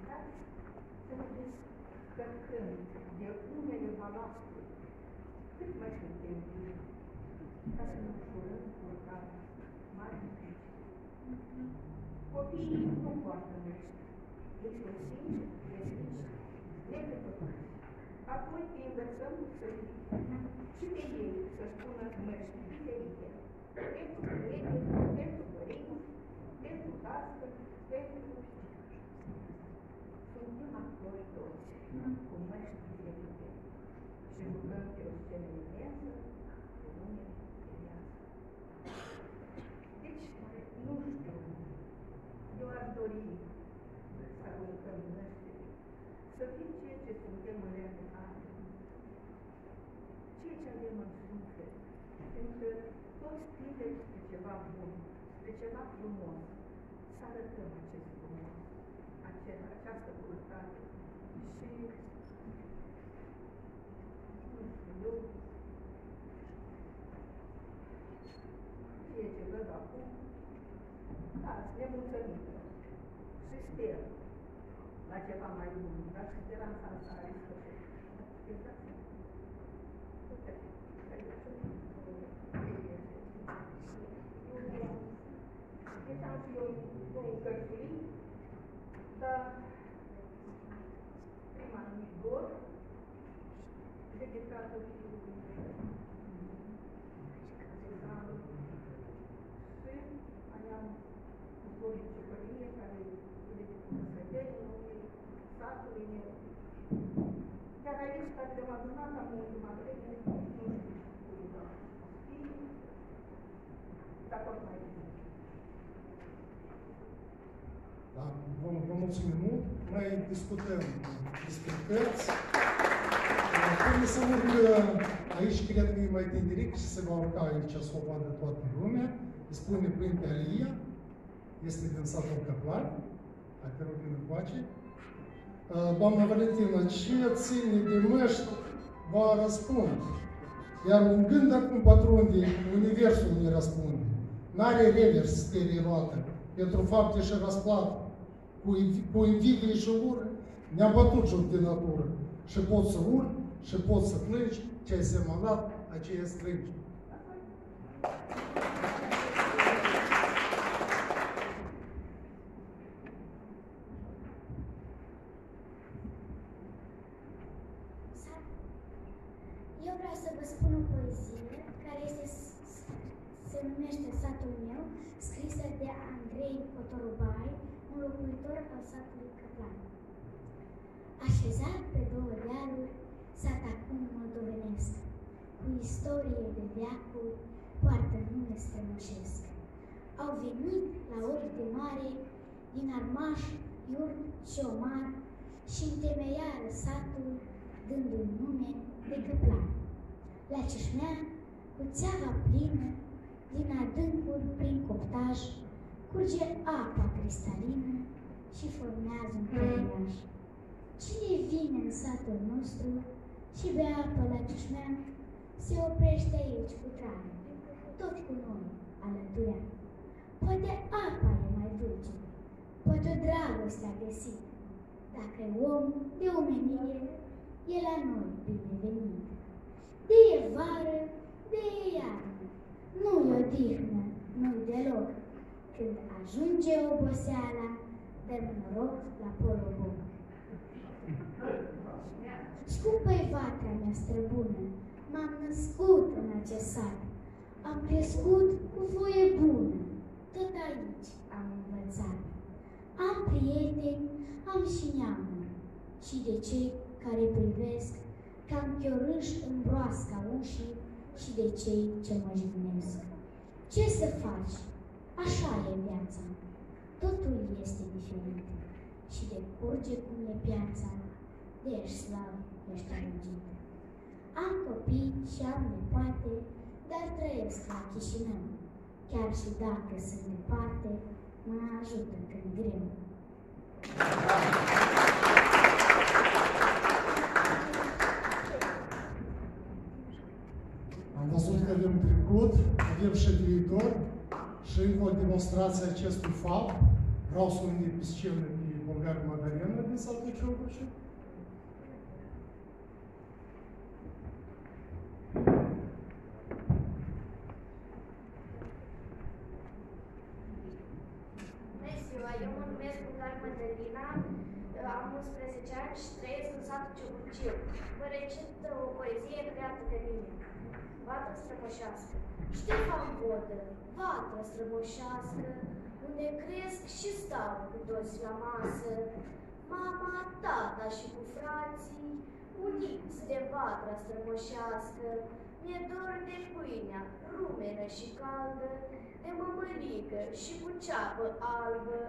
Dar să vedeți că când de unele balastul, cât mai suntem bine, ca să ne ușurăm urcarea mari dificili. Copiii nu poartă măști, ei sunt sinceri, deschiși, nepătători. Apoi îi învățăm să și pe ei să-și pună măști diferite. Pentru prieteni, pentru părinți, pentru cască, pentru... Suntem actori toți, cu măști diferite. Și jucăm pe o scenă imensă, cu lume de viață. Deci, nu știu, eu aș dori să aruncăm măștile, să fim ceea ce suntem în realitate, ceea ce avem în suflet, pentru că toți tindem spre ceva bun, spre ceva frumos, să arătăm acest frumos, această purtate. Și, nu știu, eu, ceea ce văd acum, da, sunt nemulțumită și sper la ceva mai bun, dar speranța asta riscă să deci am și eu două cărțurii, dar prima numit Dor, dedicată fiului Alexandru, și mai am Florin Cipărie, care e dedică sătenii, satului meu. Iar aici, care le-am adunat am ultima vreme, nu știu cum da fii, dar tot mai bine. Da, vă mulțumim mult. Noi discutăm despre cărți. Până să urc aici, cred că e mai tineric și se va urca aici să o vadă toată lumea. Îi spune Părinte Alia, este din satul Căplan, a te rog din încoace. Doamna Valentina, ce ține de măști va răspunde. Iar un gând acum patrunde, universul ne răspunde. N-are revers sterie roată, pentru fapte și răsplată. Cu invidie și ură, ne-am bătut joc de natură. Și poți să urli, și poți să plângi, ce ai semănat, aceea strângi. Eu vreau să vă spun o poezie care se numește Satul meu, scrisă de Andrei Cotorubai, un locuitor al satului Căplan. Așezat pe două dealuri, sat acum moldovenesc, cu istorie de veacuri, poartă nume strămoșesc. Au venit la ori de mare, din Armaș, Iurt și Omar, și întemeiară satul, dându-i nume de Căplan. La Ceșmea, cu țeava plină, din adâncuri prin coptaj, curge apa cristalină și formează un păriaș. Cine vine în satul nostru și bea apă la Ceșmea, se oprește aici cu trane, tot cu noi, alăturea. Poate apa e mai dulce, poate o dragoste a găsit. Dacă e om de omenie, e la noi binevenit. De e vară, de e iarnă, nu-i odihnă, nu-i deloc. Când ajunge oboseala, dăm noroc la poloboc. Scumpă-i vatra mea străbună, m-am născut în acest sat. Am crescut cu voie bună, tot aici am învățat. Am prieteni, am și neamuri, și de cei care privesc ca-n chiorâș în broasca ușii și de cei ce mă jignesc. Ce să faci? Așa e viața. Totul este diferit. Și de curge cum e piața, de ești slav, ești amăgit. Am copii și am nepoate, dar trăiesc la Chișinău. Chiar și dacă sunt departe, mă ajută când greu. Am văzut că avem trecut, avem și viitor și încă o demonstrație acestui fapt. Vreau să o invit pe scenă pe Bulgaria Magdalena din satul Ciocășu. Bună ziua, eu mă numesc Bulgaria Magdalena, am 11 ani și trăiesc în satul Ciocăciu. Vă recit o poezie creată de mine. Vatră strămoșească. Ștefan Vodă, vatră strămoșească, unde cresc și stau cu toți la masă, mama, tata și cu frații, uniți de vatra strămoșească, mi-e dor de pâinea, rumenă și caldă, de mămăligă și cu ceapă albă,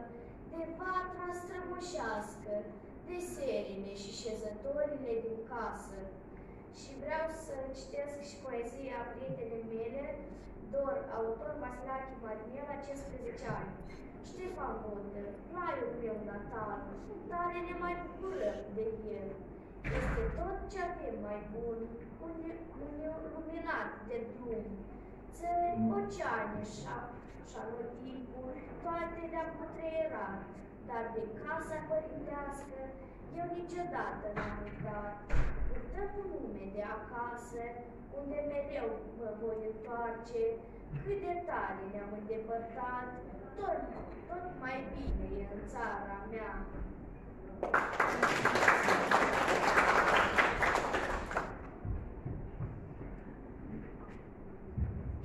de vatra strămoșească, de serile și șezătorile din casă. Și vreau să citesc și poezia prietenei mele, Dor, autor Vasilache Marinel, la 15 ani. Ștefan Vodă, raiul meu natal, tare ne mai bucurăm de el. Este tot ce avem mai bun, luminat de drum. Țări, oceane și anotimpuri, toate le-am cutreierat, dar de casa părintească eu niciodată n-am uitat. Purtăm un nume de acasă, unde mereu mă voi întoarce, cât de tare ne-am îndepărtat, tot mai bine e în țara mea.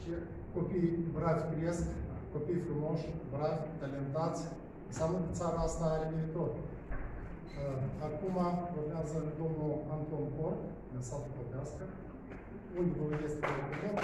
Și copii bravi cresc, copii frumoși, bravi, talentați, înseamnă că țara asta are viitor. Acum urmează domnul Anton Cor, din satul Popească, unde vă este document.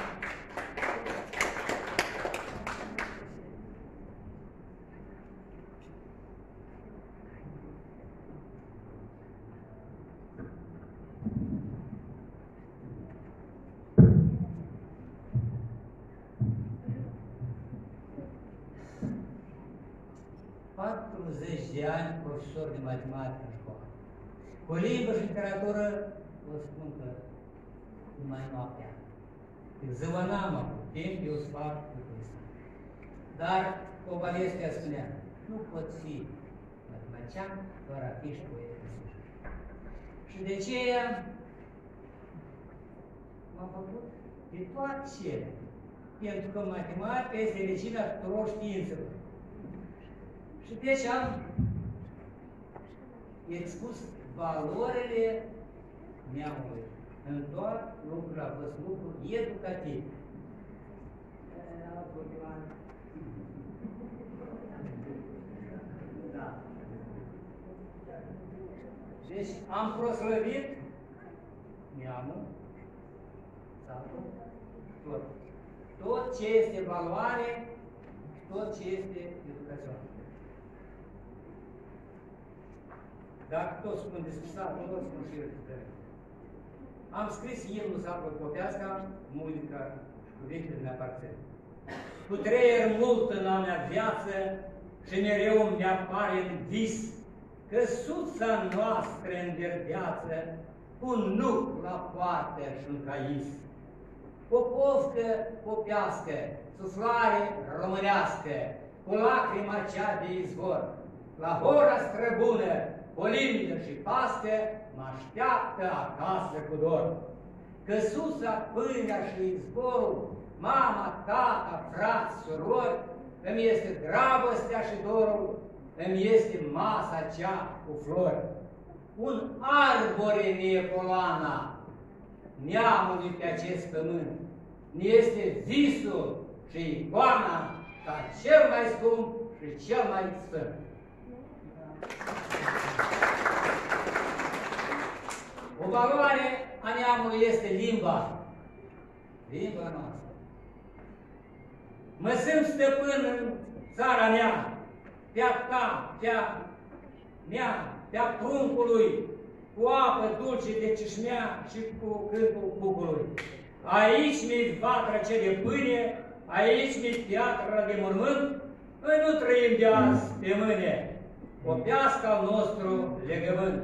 De ani profesor de matematică în școală. Cu limbă și literatură, vă spun că numai noaptea. Când ziua n-am avut timp, eu să fac lucrul ăsta. Dar Covalescu spunea, nu pot fi matematician doar a fi și poet. Și de aceea m-am făcut de toate cele. Pentru că matematica este regina tuturor științelor. Și deci am expus valorile neamului. În toate lucrurile a fost lucru educativ. Da. Deci am proslăvit neamul, satul, tot. Tot ce este valoare, tot ce este educațional. Dacă tot spun despre sat, nu tot spun și despre. Am scris imnul satului Popeasca, muzica și cuvintele mi aparțin. Cu treier mult în a mea viață și mereu mi apare în vis că suța noastră înverdeață cu un nuc la poartă și un cais. Popovcă popească, suflare românească, cu lacrima cea de izvor, la hora străbună, Olindă și pască, mă așteaptă acasă cu dor. Căsuța, pâinea și izvorul, mama, tata, frați, surori, îmi este dragostea și dorul, îmi este masa cea cu flori. Un arbore mi-e coloana neamului pe acest pământ, mi este visul și icoana ca cel mai scump și cel mai sfânt. O valoare a neamului este limba. Limba noastră. Mă simt stăpân în țara mea, pe-a ta, pe-a mea, pe-a pruncului, cu apă dulce de cișmea și cu cântul cucului. Aici mi-i vatra ce de pâine, aici mi-i piatra de mormânt, noi nu trăim de azi pe mâine, copiască al nostru legământ.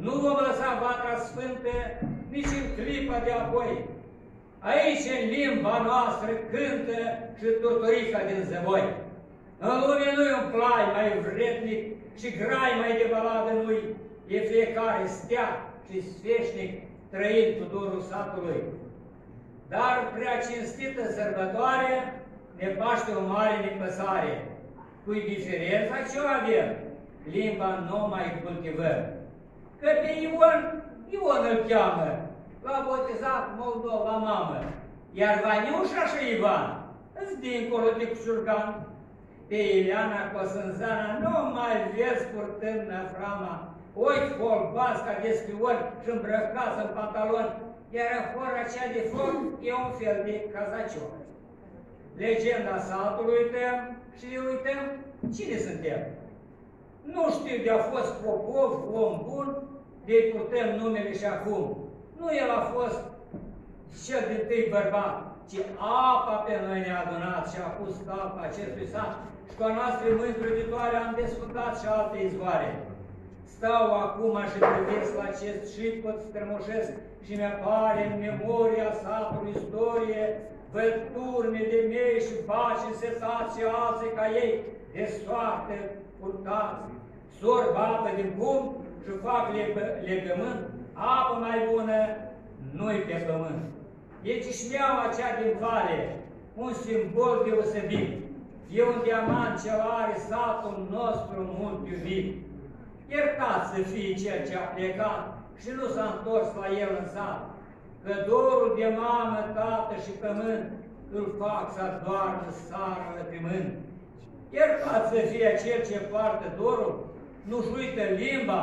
Nu vom lăsa vatra sfântă nici în clipa de apoi. Aici, în limba noastră, cântă și turturica din zăvoi. În lume nu-i un plai mai vrednic și grai mai de baladă nu-i, e fiecare stea și sfeșnic trăind cu dorul satului. Dar prea cinstită sărbătoare ne paște o mare nepăsare. Cu-i diferența ce o avem? Limba nu mai cultivăm. Că pe Ion îl cheamă, l-a botezat Moldova mamă, iar Vaniușa și Ivan îs dincolo de Cușurgan. Pe Ileana Cosânzana nu mai vezi purtând năframa, ochi holbați ca de spioni și îmbrăcați în pantaloni, iar hora cea de foc e un fel de cazacioc. Legenda satului uităm și uităm cine suntem. Nu știu de-a fost Popov, om bun, de-i purtăm numele și acum. Nu el a fost cel dintâi bărbat, ci apa pe noi ne-a adunat și a pus talpa acestui sat și cu a noastre mâini truditoare am desfătat și alte izvoare. Stau acum și privesc la acest șipăt strămoșesc și mi-apare în memoria satului istorie, văd turme de mei și baci însetați și alții ca ei de soartă purtați. Sorb apă din cum și fac legământ, apă mai bună nu-i pe pământ. E cișmeaua cea din vale, un simbol deosebit. E un diamant ce are satul nostru mult iubit. Iertați să fie cel ce a plecat și nu s-a întors la el în sat, că dorul de mamă, tată și pământ îl fac să doarmă sară lăcrimând. Iertați să fie cel ce poartă dorul, nu-și uită limba,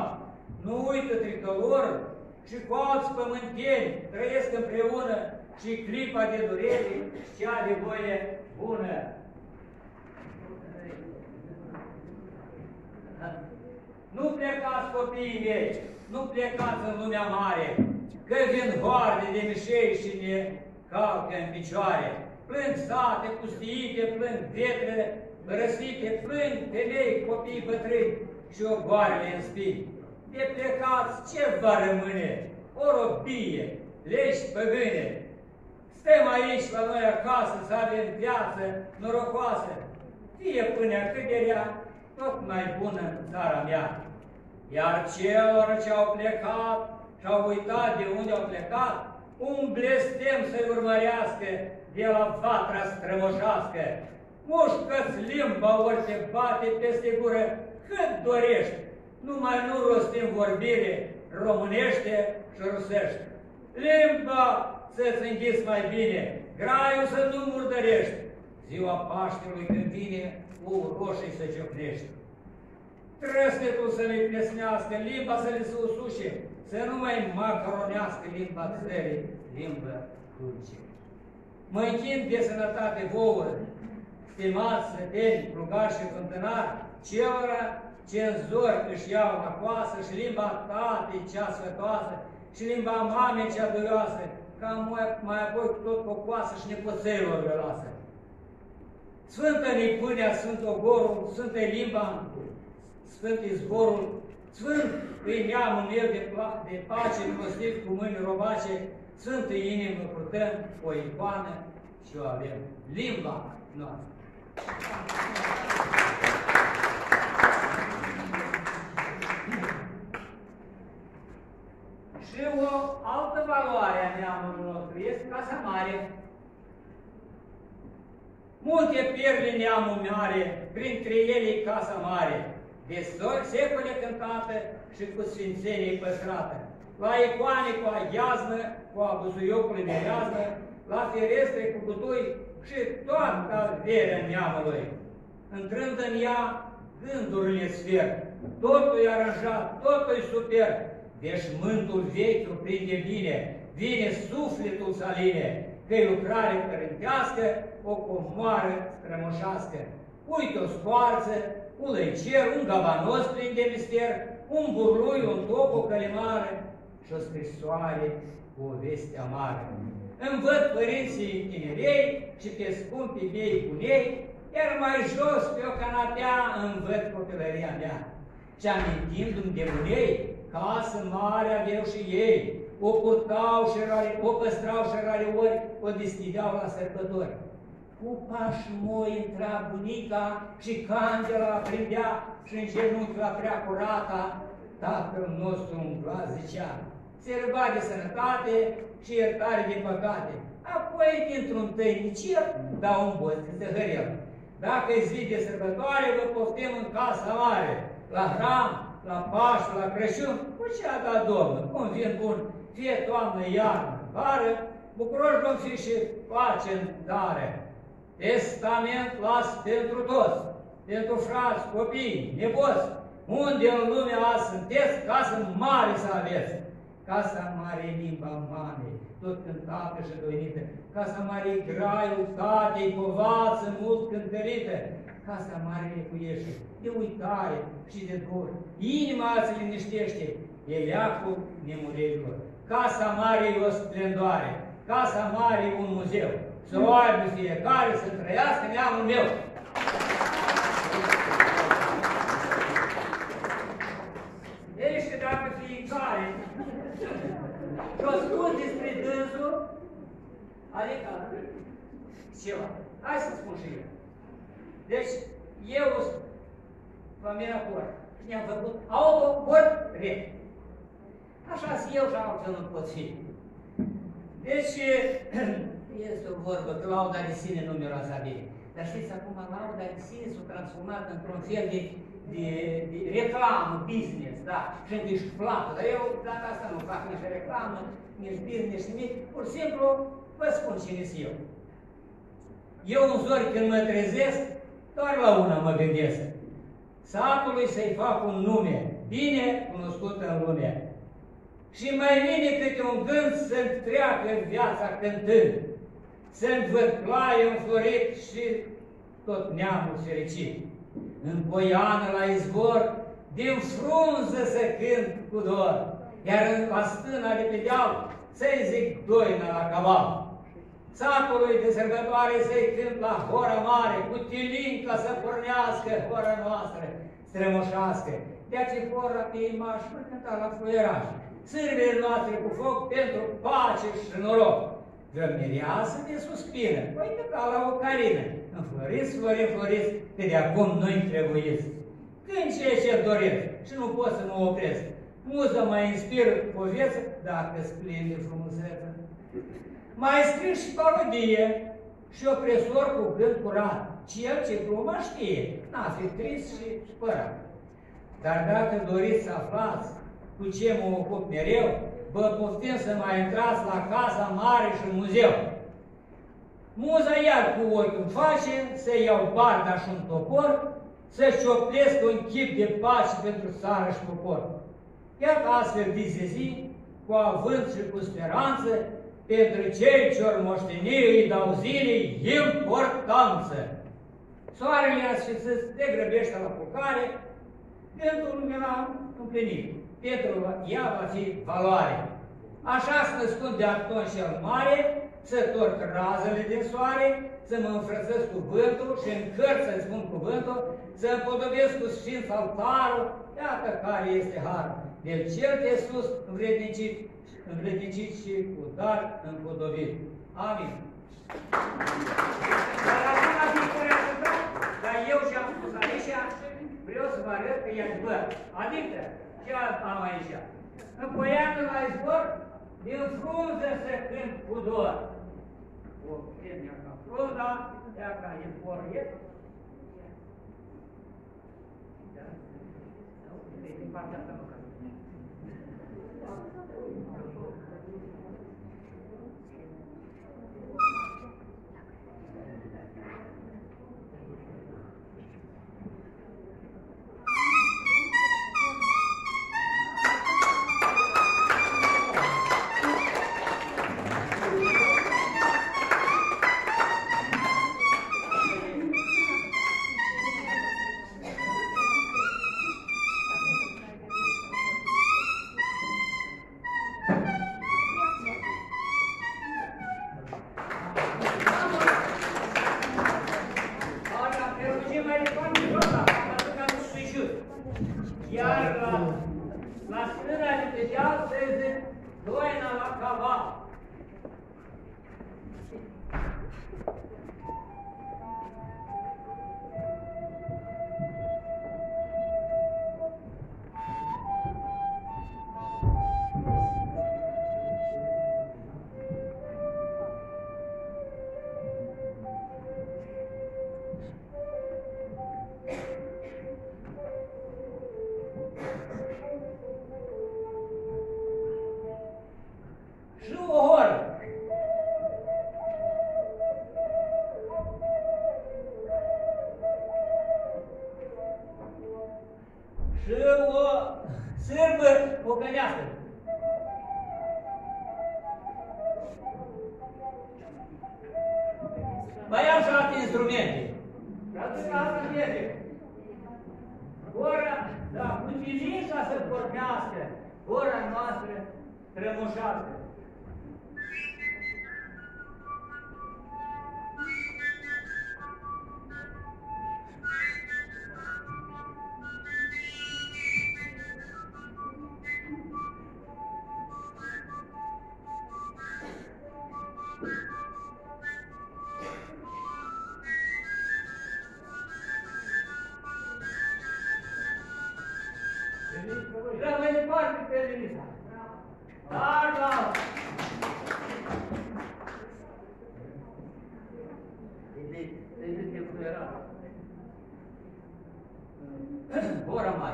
nu uită tricolorul și cu alți pământeni trăiesc împreună și clipa de durere și cea de voie bună. Nu plecați, copiii mei, nu plecați în lumea mare, că vin hoarde de mișei și ne calcă în picioare. Plâng sate pustiite, plâng pietre răsite, plâng femei, copii bătrâni și ogoarele în spini. De plecați, ce va rămâne? O robie, legi păgâne. Stăm aici la noi acasă să avem viață norocoasă, fie până cât de rea, tot mai bună în țara mea. Iar celor ce au plecat și au uitat de unde au plecat, un blestem să-i urmărească de la vatra strămoșească. Mușcă-ți limba ori te bate peste gură cât dorești, numai nu rostim vorbire românește și rusește. Limba să-ți înghiți mai bine, graiul să nu murdărești. Ziua Paștelui când vine, cu roșii să ciocnești. Trăsnetul să ne plesnească, limba să ne se usușe, să nu mai macaronească limba țării, limba dulce. Mă închin de sănătate vouă, stimați săteni, plugași și fântânari, celora ce în zori își iau la coasă și limba tatei cea sfătoasă și limba mamei cea duioasă, ca mai apoi tot cocoasă și nepoțelor le lasă. Sfântă-i pâinea, Sfânt ogorul, Sfântă-i limba, Sfânt-i zborul, Sfânt-i neamul meu de pace, prostit cu mâini robace, Sfântă-i inimă purtăm o icoană și o avem, limba noastră. Și o altă valoare a neamului nostru este Casa Mare. Multe perle neamul mare, printre ele Casa Mare, de secole cântată și cu sfințenie păstrată. La icoane cu aghiazmă, cu abuzuiocului de reaznă, la ferestre cu cutui și toată averea neamului. Intrând în ea, gândurile sfer, totul e aranjat, totul e super, veșmântul vechi îl prinde bine, vine sufletul să aline, că-i lucrare părintească, o comoară strămoșească. Uite o scoarță, un lăicer, un gavanos plin de mister, un burlui, un top, o călimară și o scrisoare cu o veste amară. Îmi văd părinții tinerei și pe scumpii mei cunei, iar mai jos pe o canapea îmi văd copilăria mea. Și amintindu-mi de bunei, casă mare aveau și ei, o purtau și o păstrau și rareori, o deschideau la sărbători. Cu pași moi intra bunica și candela aprindea și în genunchi la prea curata, tatăl nostru un glas zicea: sărba de sănătate și iertare de păcate. Apoi, dintr-un tăinicer, dau un boț de zăhărel. Dacă-i zi de sărbătoare, vă poftim în casa mare, la hram, la Paști, la Crăciun, cu ce a dat Domnul, cum vin bun, fie toamnă, iarnă, vară, bucuroși vom fi și pace în dare. Testament las pentru toți, pentru frați, copii, nepoți, unde în lumea azi sunteți, casă mare să aveți. Casa mare e limba mamei, tot cântată și doinită. Casa mare e graiul tatei, povață mult cântărită. Casa mare e cu ieșe, de uitare și de dor. Inima se liniștește, e leacul nemurilor. Casa mare e o splendoare, casa mare e un muzeu. Să o aibă fiecare, să trăiască neamul meu. Ei, și dacă fiecare și-o spus despre dânsul, adică ceva. Hai să spun și eu. Deci, eu sunt familia Cor și ne-am făcut autoport rete. Așa-s eu și altfel nu pot fi. Deci, este o vorbă că lauda de sine nu miroasa bine. Dar știți, acum lauda de sine s-a transformat într-un fel de reclamă, business, da? Și nici plată. Dar eu, data asta, nu fac nici reclamă, nici business, nimic. Pur și simplu, vă spun cine sunt eu. Eu în zori, când mă trezesc, doar la una mă gândesc. Satului să-i fac un nume, bine cunoscut în lume. Și mai vine câte un gând să-mi treacă viața cântând, să-mi văd plaie înflorit și tot neamul fericit. În poiană la izvor, din frunză să cânt cu dor, iar la stâna de pe deal să-i zic doina la cabal. Satului de sărbătoare să-i cânt la hora mare, cu tilinca să pornească hora noastră strămoșească. De aceea hora pe imaș mă cânta la fluieraș. Sârbele noastre cu foc pentru pace și noroc. Vreo mireasă de suspină, uite ca la o carină. Înfloriți, floriți, că de acum nu-i trebuiți. Când ceea ce doresc și nu pot să mă opresc. Muza mă inspiră cu o viață, dacă-s plin de frumusețe. Mai scris și parodie și opresor cu gând curat. Cel ce gluma știe, n-a fi trist și spărat. Dar dacă doriți să aflați cu ce mă ocup mereu, vă poftim să mai intrați la Casa Mare și în muzeu. Muza iar cu ochiul îmi face să iau barda și un topor, să-și cioplesc un chip de pace pentru țară și popor. Iată astfel zi zi, cu avânt și cu speranță, pentru cei ce-or moșteni îi dau zilei importanță. Soarele asfițit te grăbește la pocare, gândul lumina împlinit. Pentru ea va fi valoare. Așa s-a născut de Anton cel Mare, să torc razele din soare, să mă înfrățesc cuvântul și în cărți să-ți spun cuvântul, să împodobesc cu sfinț altarul, iată care este harul. Del cel de sus învrednicit și cu dar împodobit. Amin. Dar acum a fi coreaștat, dar eu ce-am spus aici, vreau să vă arăt că e adevăr. Adică, ce am aici? În poiană la izvor, din frunză să cânt cu dor. O chemia ca frunza, ea ca izvor ies. Din partea asta măcar. Doina la caval. Mai am și alte instrumente. Atât asta vede. Ora, da, utilința să vorbească, ora noastră strămoșească. Rămâi departe pe Elisa. Da, da. Te fluiera. Ora mai.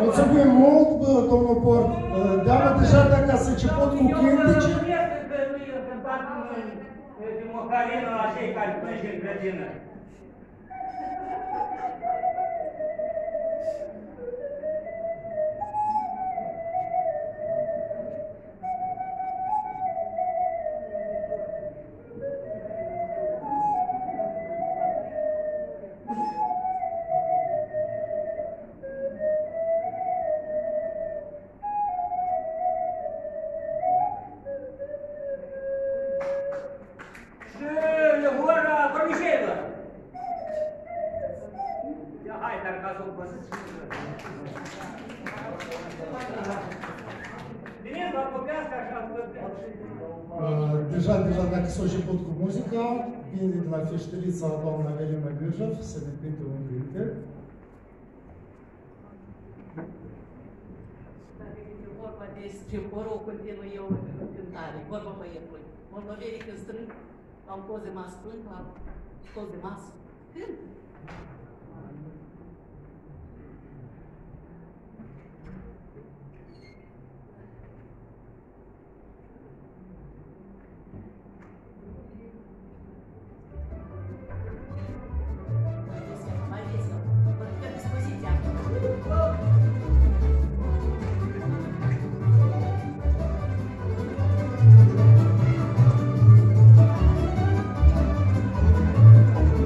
Mulțumim mult, domnul Port. Deamă deja dacă să început cu cântece. Nu este că nu e cântat din Mocarină la cei care plânge în grădină. Deja dacă s-a început cu muzica, vine de la feșterița doamna Elena Gârjăv să ne cânte un cântec. Dacă e vorba despre corul, continuu eu în cântare, vorba băietului. Moldovenii când strâng, au poze mas plâng, au poze mas cânt.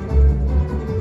Thank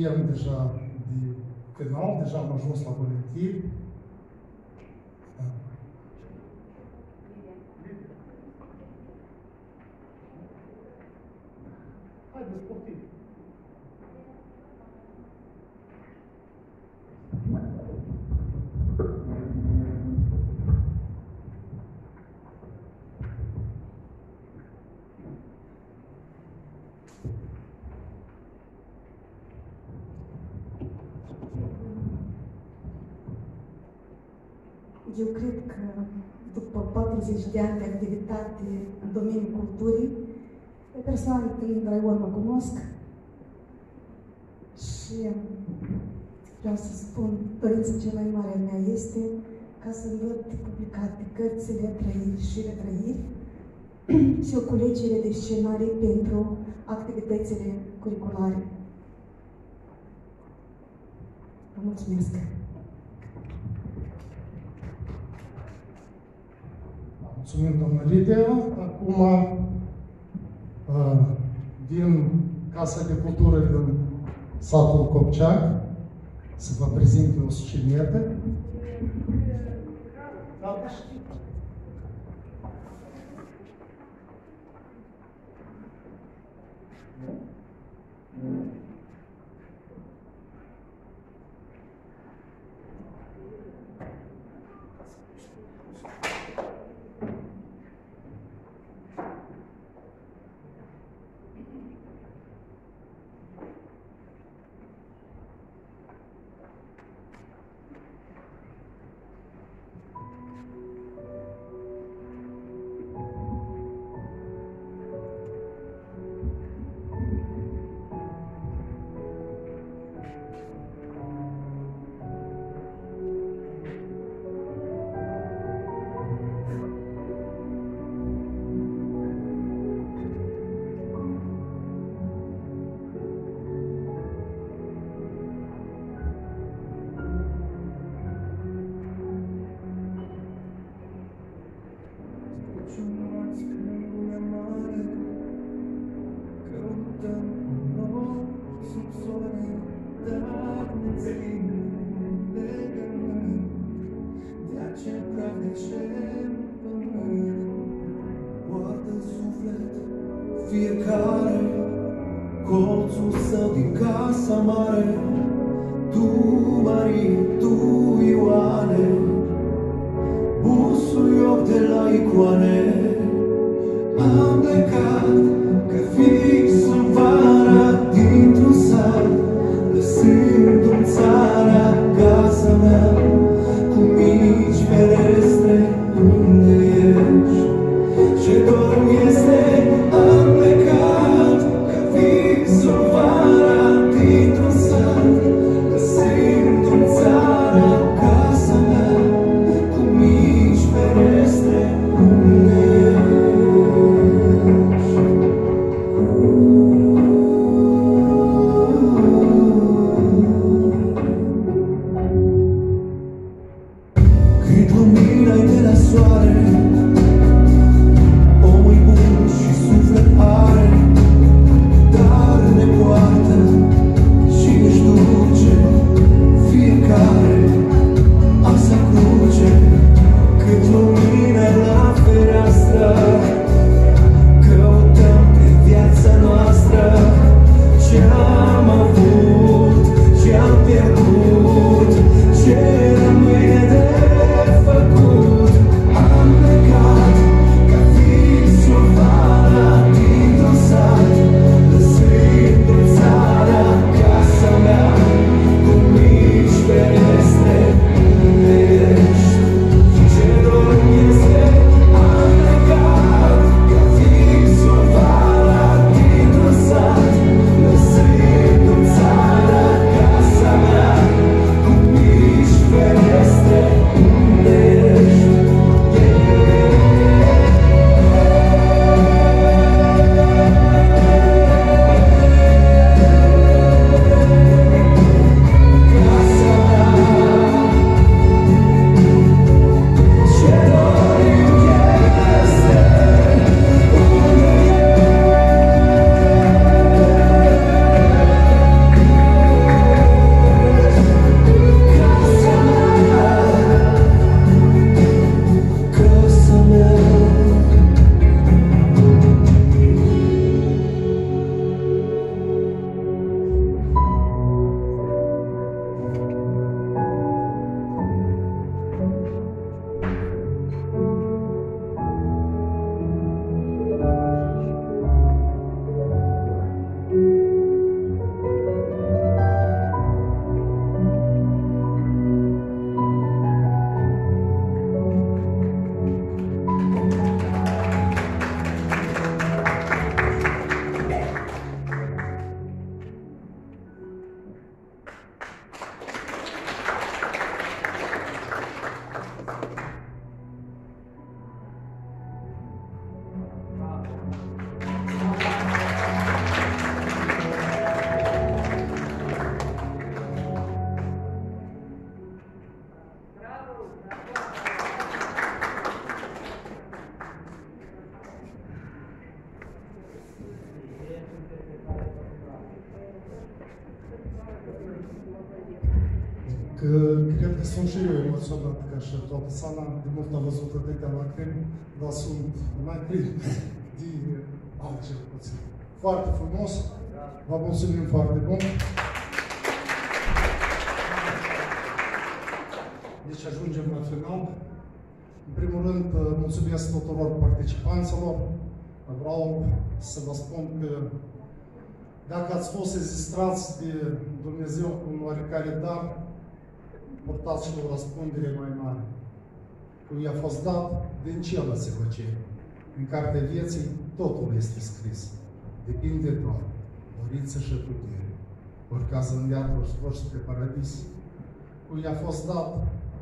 apropiem deja de final, deja am ajuns la colectivi. Haideți, poftim! Eu cred că după 40 de ani de activitate în domeniul culturii, pe persoane din Raion mă cunosc și vreau să spun, dorința cea mai mare a mea este ca să văd publicate cărțile Trăiri și Retrăiri și o culegere de scenarii pentru activitățile curriculare. Vă mulțumesc! Mulțumim, doamnă Lidia. Acum, din Casa de Cultură din satul Copceac, să vă prezinte o scenetă. Da, știu. Fiecare colțul său din casa mare, tu, Marie, tu, Ioane, busul ochi de la icoane. Am plecat ca fix în vara dintr-un sat, lăsându-mi țara, casa mea, cu mici ferestre unde ești. Ce dor este, am plecat ca fix în vara dintr-un sat, lăsându-mi țara, casa mea, cu mici ferestre unde ești. că cred că sunt și eu emoționat, ca și toată sala, de mult am văzut atâtea lacrimi, dar sunt lacrimi de altcel puțin. Foarte frumos, vă mulțumim foarte mult. Deci ajungem la final. În primul rând, mulțumesc tuturor participanților. Vreau să vă spun că dacă ați fost rezistrați de Dumnezeu cu un oarecare dar, purtați și o răspundere mai mare. Că i-a fost dat, din cielă se vă cere. În cartea vieții totul este scris. Depinde doar dorință și putere. Urcați în viață și vor spre paradis. Că i-a fost dat,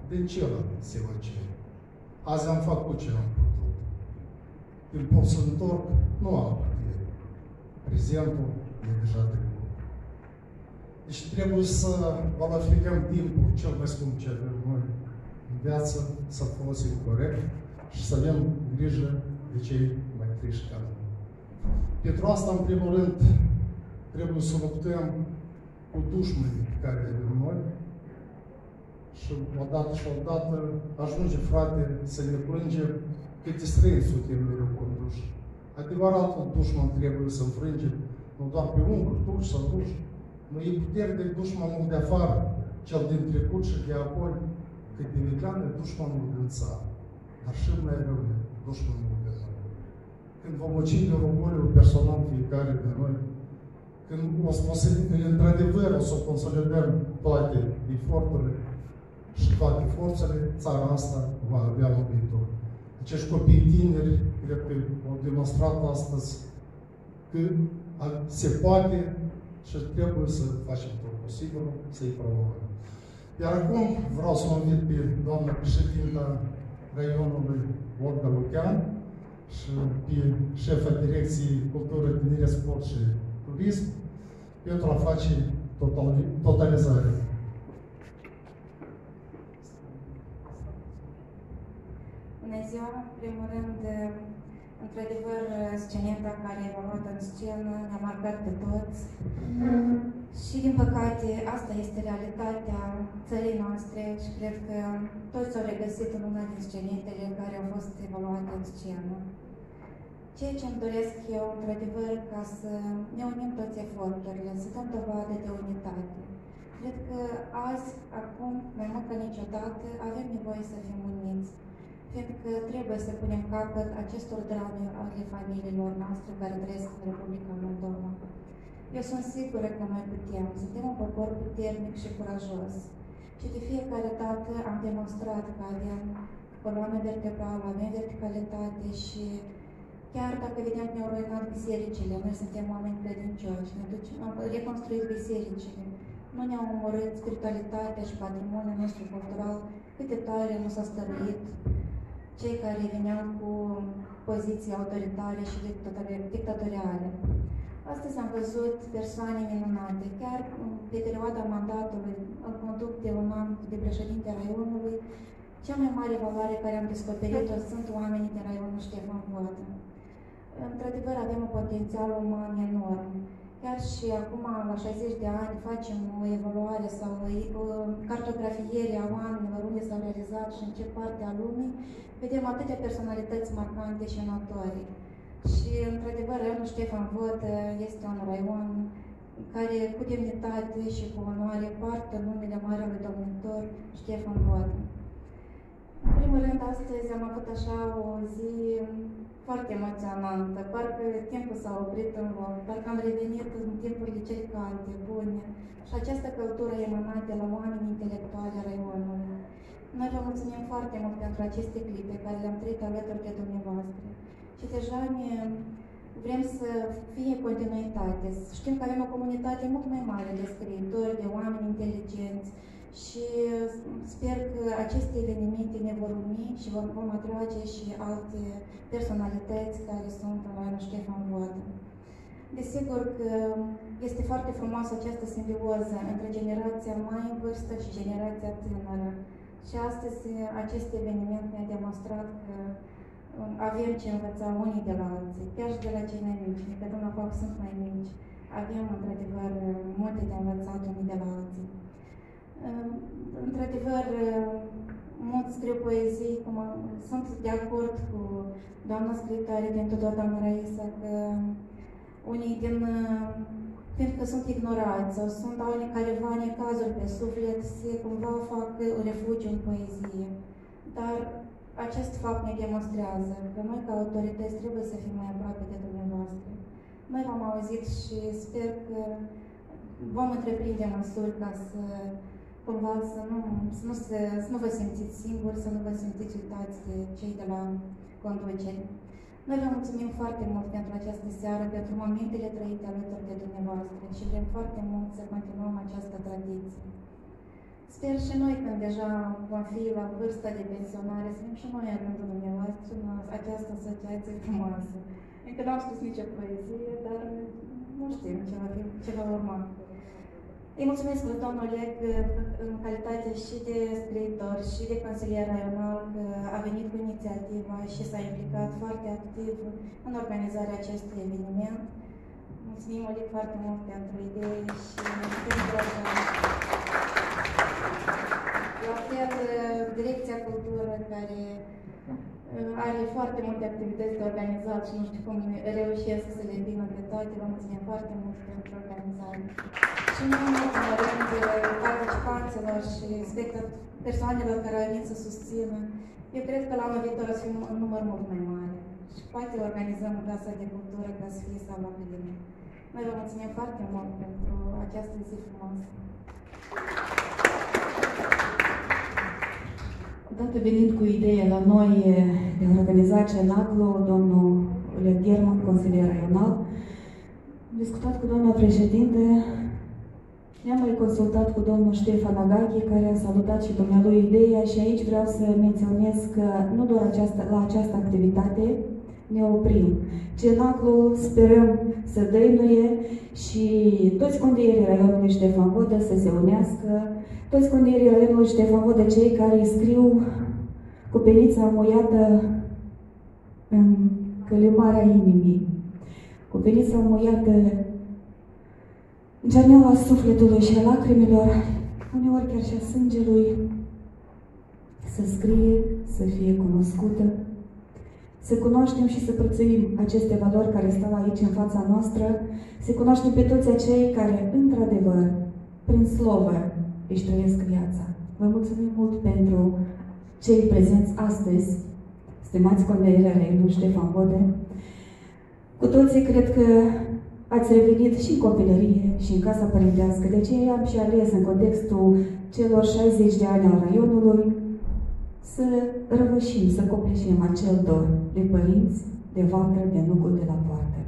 din cielă se vă cere. Azi am făcut ce am putut. Timpul să întorc, nu am putere. Prezentul e deja trecut. Deci trebuie să valorificăm timpul cel mai scump ce avem noi în viață, să folosim corect și să avem grijă de cei mai triști ca noi. Pentru asta, în primul rând, trebuie să luptăm cu dușmanii pe care le avem noi și odată ajunge, frate, să ne plângem câte străini suntem mereu conduși. Adevăratul dușman trebuie să înfrângem nu doar pe unguri, turci sau ruși. Nu e putere de dușmanul de afară, cel din trecut și de apoi, cât de viclean e dușmanul din țară. Dar și mai rău e dușmanul de noi. Când vom ucide orgoliul personal fiecare de noi, când într-adevăr o să consolidăm toate eforturile și toate forțele, țara asta va avea un viitor. Acești copii tineri, cred că au demonstrat astăzi că se poate și trebuie să facem tot posibil să-i promovăm. Iar acum vreau să o invit pe doamna președintă raionului Olga Luchean și pe șefa Direcției Cultură, Tinere, Sport și Turism pentru a face totalizarea. Bună ziua! În primul rând, într-adevăr, sceneta care a luat în scenă ne-a marcat pe toți. Și, din păcate, asta este realitatea țării noastre și cred că toți s-au regăsit în una din scenetele care au fost evaluate în scenă. Ceea ce îmi doresc eu, într-adevăr, ca să ne unim toți eforturile, să dăm dovadă de unitate. Cred că azi, acum, mai mult ca niciodată, avem nevoie să fim uniți. Fiindcă trebuie să punem capăt acestor drame ale familiilor noastre care trăiesc în Republica Moldova. Eu sunt sigură că noi putem. Suntem un popor puternic și curajos. Și de fiecare dată am demonstrat că avem coloană vertebrală, avem verticalitate și chiar dacă vedem că ne-au ruinat bisericile, noi suntem oameni credincioși, am reconstruit bisericile, nu ne-au omorât spiritualitatea și patrimoniul nostru cultural, cât de tare nu s-a stăruit cei care veneau cu poziții autoritare și dictatoriale. Astăzi am văzut persoane minunate. Chiar pe perioada mandatului, în conduc de un an de președinte raionului, cea mai mare valoare care am descoperit-o sunt oamenii din raionul Ștefan Vodă. Într-adevăr, avem un potențial uman enorm. Chiar și acum, la 60 de ani, facem o evaluare sau o cartografiere a oamenilor, unde s-au realizat și în ce parte a lumii, vedem atâtea personalități marcante și notorii. Și, într-adevăr, raionul Ștefan Vodă este un raion care, cu demnitate și cu onoare, poartă numele Marelui Domnitor Ștefan Vodă. În primul rând, astăzi am avut așa o zi foarte emoționantă. Parcă timpul s-a oprit în loc, parcă am revenit în timpurile cele calde, bune. Și această căldură emanată de la oameni intelectuali ai raionului. Noi vă mulțumim foarte mult pentru aceste clipe care le-am trăit alături de dumneavoastră. Și deja vrem să fie continuitate. Știm că avem o comunitate mult mai mare de scriitori, de oameni inteligenți și sper că aceste evenimente ne vor uni și vom atrage și alte personalități care sunt în raionul Ștefan Vodă. Desigur că este foarte frumoasă această simbioză între generația mai în vârstă și generația tânără. Și astăzi acest eveniment ne-a demonstrat că avem ce învăța unii de la alții, chiar și de la cei mai mici, că până acum sunt mai mici. Avem, într-adevăr, multe de învățat unii de la alții. într-adevăr, mulți scriu poezii, sunt de acord cu doamna scriitoare din Tudor, doamna Raisa, că unii fiindcă sunt ignorați sau au careva necazuri pe suflet, se cumva fac refugiu în poezie. Dar acest fapt ne demonstrează că noi, ca autorități, trebuie să fim mai aproape de dumneavoastră. Noi v-am auzit și sper că vom întreprinde măsuri ca să cumva să nu vă simțiți singuri, să nu vă simțiți uitați de cei de la conducere. Noi vă mulțumim foarte mult pentru această seară, pentru momentele trăite alături de dumneavoastră și vrem foarte mult să continuăm această tradiție. Sper și noi, când deja vom fi la vârsta de pensionare, să fim și noi în rândul dumneavoastră în această asociație frumoasă. Încă n-am spus nicio poezie, dar nu știm ce va urma. Îi mulțumesc lui domnul Oleg în calitate și de scriitor și de consilier raional că a venit cu inițiativa și s-a implicat foarte activ în organizarea acestui eveniment. Mulțumim, Oleg, foarte mult pentru idei și pentru așa. La fel, Direcția Cultură, care are foarte multe activități de organizat și nu știu cum reușesc să le vină pe toate. Vă mulțumim foarte mult pentru organizare. Și nu în ultimul rând, participanților și persoanelor care au venit să susțină. Eu cred că la anul viitor o să fim un număr mult mai mare. Și poate organizăm Casa de Cultură ca să fie sala plină. Noi vă mulțumim foarte mult pentru această zi frumoasă. Odată venind cu ideea la noi de a organiza Cenaclu, domnul Oleg German, consilier raional, am discutat cu doamna președinte, ne-am mai consultat cu domnul Ștefan Agaghi, care a salutat și dumnealui ideea și aici vreau să menționez că nu doar la această activitate ne oprim. Cenaclu sperăm să dăinuie și toți consilierii raionului Ștefan Vodă să se unească, toți consilierii raionului Ștefan Vodă, cei care scriu cu penița muiată în călimarea inimii, cu penița muiată în cerneala sufletului și a lacrimilor, uneori chiar și a sângelui, să scrie, să fie cunoscută, să cunoaștem și să prețuim aceste valori care stau aici în fața noastră, să cunoaștem pe toți acei care, într-adevăr, prin slovă, își trăiesc viața. Vă mulțumim mult pentru cei prezenți astăzi, stimați consilierii lui Ștefan Vodă. Cu toții cred că ați revenit și în copilărie și în casa părintească. De aceea am și ales în contextul celor 60 de ani al raionului să răvășim, să copleșim acel dor de părinți, de vatră, de nucul de la poartă.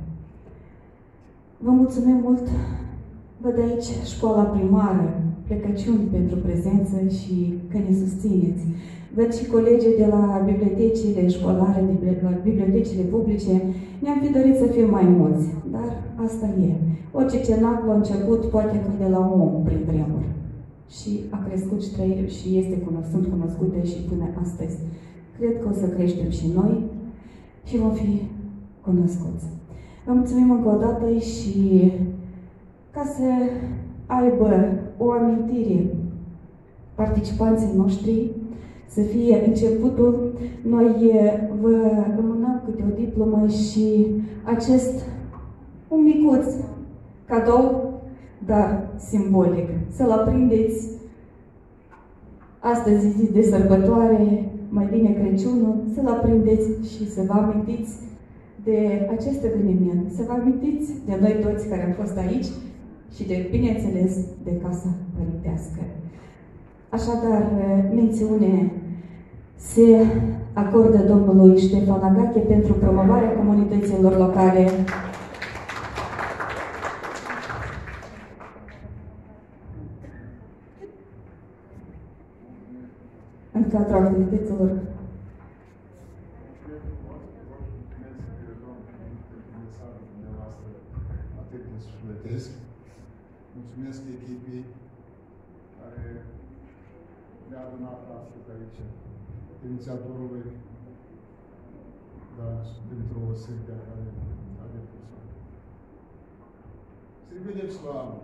Vă mulțumim mult! Văd aici școala primară, plecăciuni pentru prezență și că ne susțineți. Văd și colegii de la bibliotecile școlare, de la bibliotecile publice. Ne-am fi dorit să fim mai mulți, dar asta e. Orice cenaclu a început poate că de la un om prin vremuri. Și a crescut și este sunt cunoscute și până astăzi. Cred că o să creștem și noi și vom fi cunoscuți. Vă mulțumim încă o dată și ca să aibă o amintire participanții noștri, să fie începutul, noi vă rămânăm câte o diplomă și acest un micuț cadou, dar simbolic. Să-l aprindeți astăzi, zi de sărbătoare, mai bine Crăciunul, să-l aprindeți și să vă amintiți de acest eveniment. Să vă amintiți de noi toți care am fost aici și de, bineînțeles, de Casa Părintească. Așadar, mențiune se acordă domnului Ștefan Agaghi pentru promovarea comunităților locale. În cadrul activităților. Mulțumesc echipii care ne-a adunat astăzi aici, inițiatorului, dar pentru o serie care a depus-o. Să-i vedeți la anul.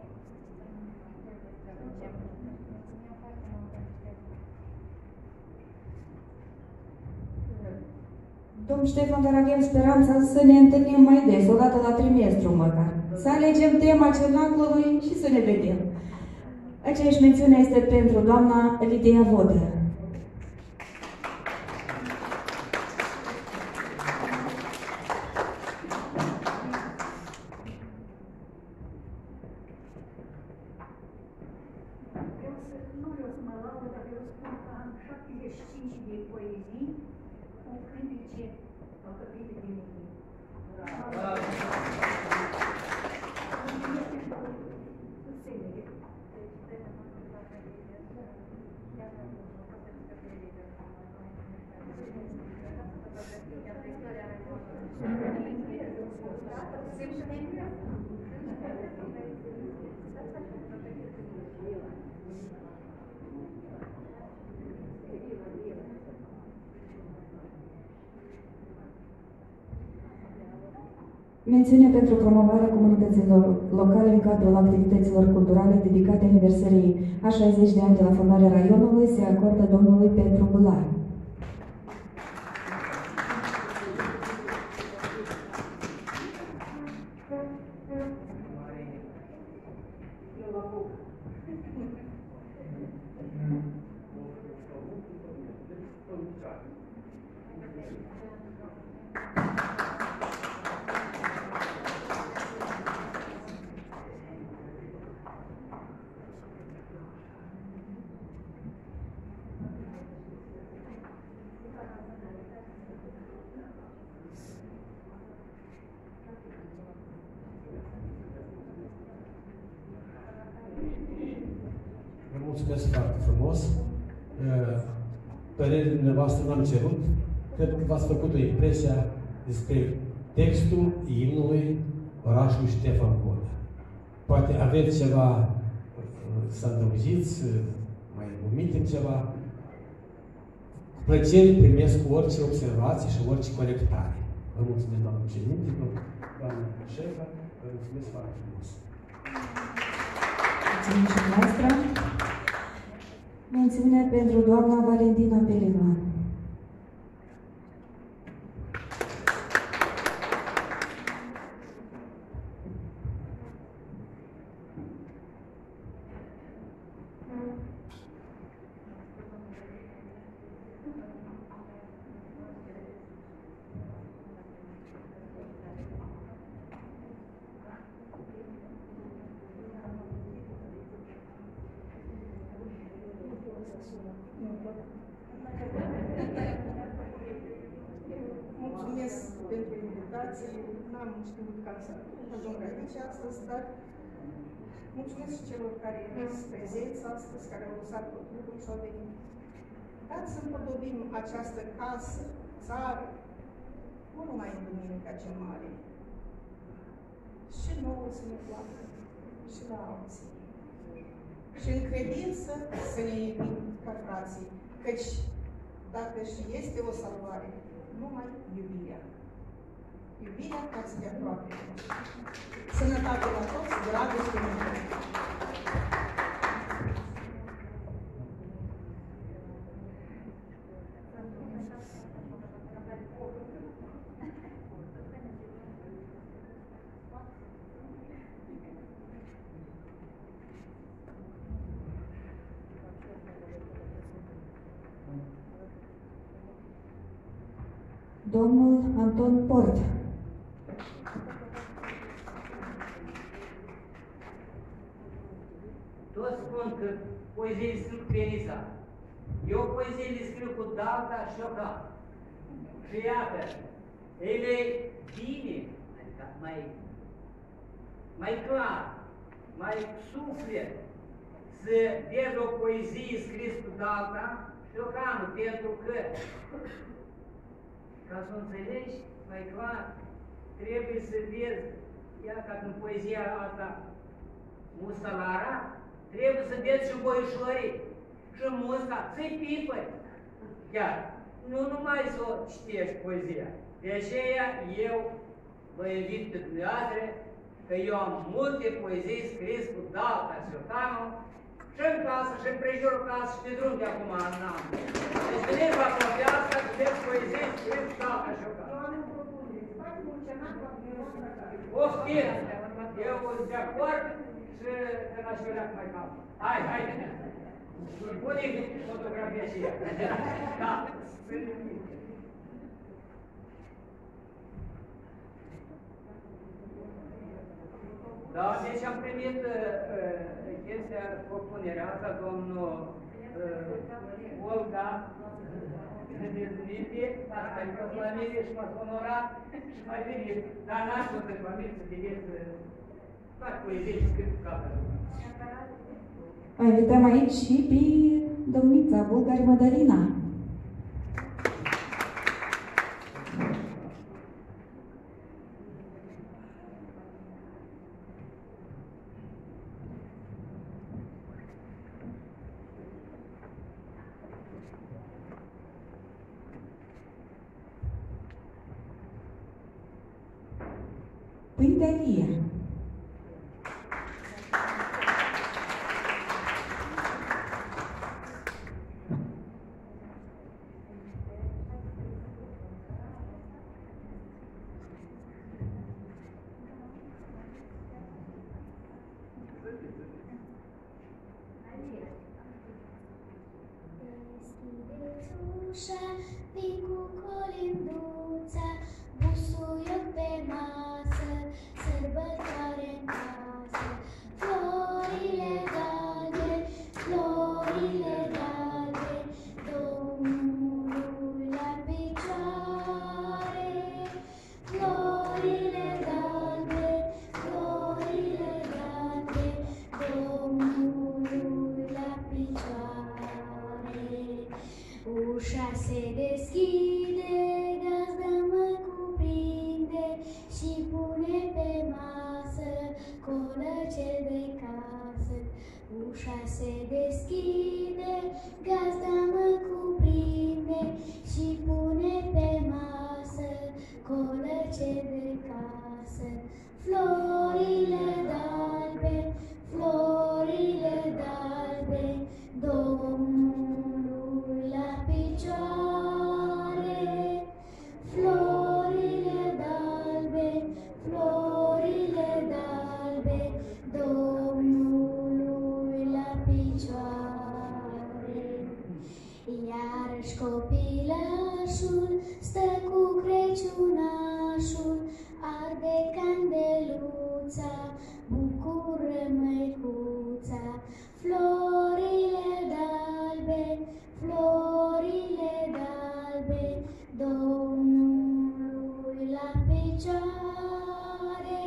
Domn Ștefan, dar avem speranța să ne întâlnim mai des, o dată la trimestru măcar. Să alegem tema cenaclului și să ne vedem. Aceeași mențiune este pentru doamna Lidia Vodă. Mențiune pentru promovarea comunităților locale în cadrul activităților culturale dedicate aniversării a 60 de ani de la fondarea raionului se acordă domnului Petru Bular. Mulțumesc foarte frumos. Părerile dumneavoastră n-am cerut. Cred că v-ați făcut o impresie despre textul imnului orașului Ștefan Vodă. Poate aveți ceva să adăugiți, mai omitem ceva. Cu plăcere primesc orice observație și orice corectare. Vă mulțumesc, doamnă președinte, doamnă șefă, vă mulțumesc foarte frumos. Mulțumim și noastră. Mențiune pentru doamna Valentina Pelivan. Mulțumesc pentru invitație. N-am știut ca să ajung aici astăzi, dar mulțumesc și celor care sunt prezenți astăzi, care au lăsat tot lucrul și au venit. Dați să împodobim această casă, țară, nu numai în Duminica cea Mare, și nouă să ne placă, și la alții. Și în credință să ne iubim ca frații, căci dacă și este o salvare, numai iubirea. Iubirea față de aproape. Sănătate la toți, dragoste mult. Domnul Anton Port. Toți spun că poezie le scriu cu penița. Eu poezie le scriu cu dalta și oca. Și iată, ele bine, adică mai clar, mai suflet, să vezi o poezie scris cu dalta și ocanul, pentru că ca să o înțelegi mai clar, trebuie să vezi, ia ca în poezia asta, Mustalara, trebuie să vezi și boișorii, și musca, să-i pipări. Chiar, nu numai să o citești poezia. De aceea eu vă invit pe dumneavoastră că eu am multe poezii scris cu dalta și ocanul, și în casă, și în prejurul casă, și de drum de acum în an. Deci venim la Copiasca, citeți poezii, scrieți tata și o casă. Oftim! Eu sunt de acord și de la șuleac mai cam. Hai, hai! Pune-i fotografia și ea. Da, da, deci am primit chestia, propunerea asta, domnul Olga, dezunite, asta e fost la mine și m-ați onorat și mai venit. Dar n-aș fost în familie să vedeți, fac poezii și scris cu capul. Mai invităm aici și pe domnița Bulgari Mădălina. Pântelia. Ușa, vin cu colinduța, busuioc pe masă, sărbătoare în casă. Florile galbe, florile galbe, Domnului la picioare. Florile galbe, florile galbe, Domnului la picioare. Ușa se deschide, gazda mă cuprinde și pune pe masă colăce de casă. Ușa se deschide, gazda mă cuprinde și pune pe masă colăce de casă. Florile d'albe, florile d'albe, Domnului la picioare. Florile d'albe, florile d'albe, Domnului la picioare. Iarăși copilașul stă cu Crăciunașul, arde candeluța, bucură măicuța. Florile d'albe, florile d'albe, Domnului la picioare.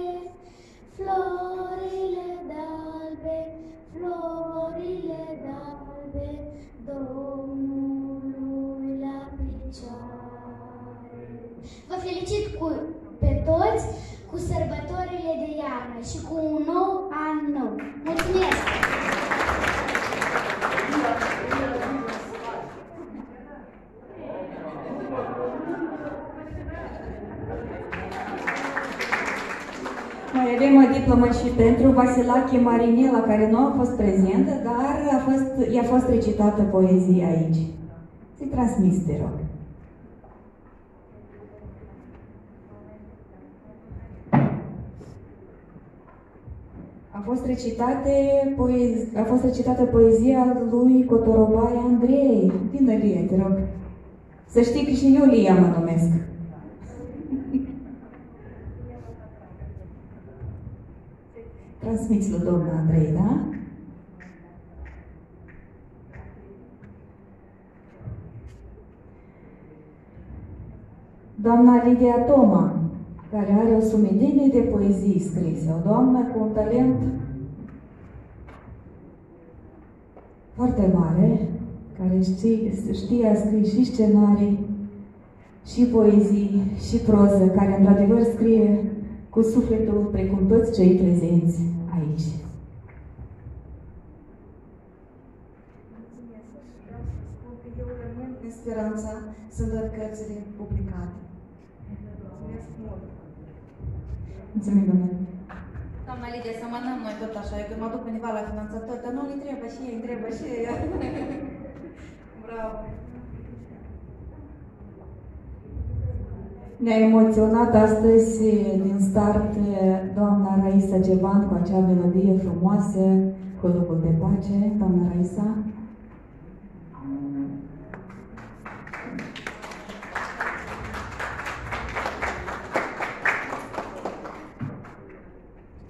Florile d'albe, florile d'albe, Domnului la picioare. Vă felicit pe toți cu sărbătorile de iarnă și cu un nou an nou. Mulțumesc! Mai avem o diplomă și pentru Vasilache Marinela, care nu a fost prezentă, dar i-a fost recitată poezia aici. Să-i transmis, te rog. A fost recitată poezia lui Cotorobai Andrei. Vină, Lie, te rog. Să știi că și eu Lia mă numesc. Transmiți lui domnul Andrei, da? Doamna Lidia Toma, care are o sumedenie de poezii scrise, o doamnă cu un talent foarte mare, care știe a scrie și scenarii, și poezii, și proză, care într-adevăr scrie cu sufletul, precum toți cei prezenți aici. Vreau să spun că eu rămân în speranța să văd cărțile publicate. Mulțumesc mult! Mulțumim, domnule! Doamna Lidia, să mănăm noi tot așa, eu când mă duc undeva la finanțator, dar nu îi trebuie și ei, îi trebuie și ei. Bravo! Ne-a emoționat astăzi din start doamna Raisa Geban cu acea melodie frumoasă, Colocul de Pace. Doamna Raisa.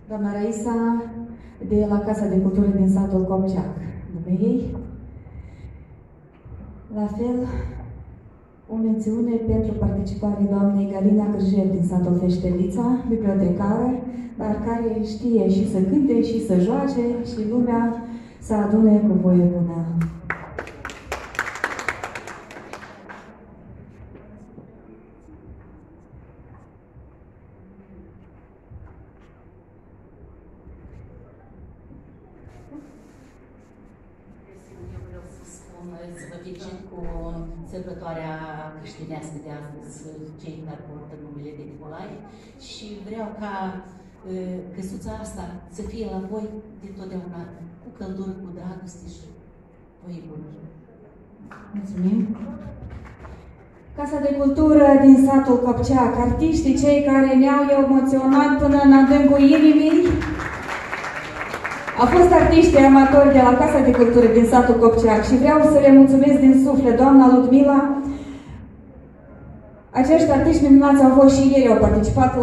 Doamna Raisa de la Casa de Cultură din satul Copceac, nume ei. La fel, o mențiune pentru participarea doamnei Galina Cârjev din satul Feștelița, bibliotecară, dar care știe și să cânte și să joace și lumea să adune cu voie bună. Să vă felicit cu sărbătoarea creștinească de astăzi, cei care portă numele de Nicolae, și vreau ca căsuța asta să fie la voi dintotdeauna, cu căldură, cu dragoste și voi bună. Mulțumim! Casa de Cultură din satul Copceac, artiștii cei care ne-au emoționat până în adâncul inimii. Au fost artiști amatori de la Casa de Cultură din satul Copceac și vreau să le mulțumesc din suflet, doamna Ludmila. Acești artiști minunați au fost și ei, au participat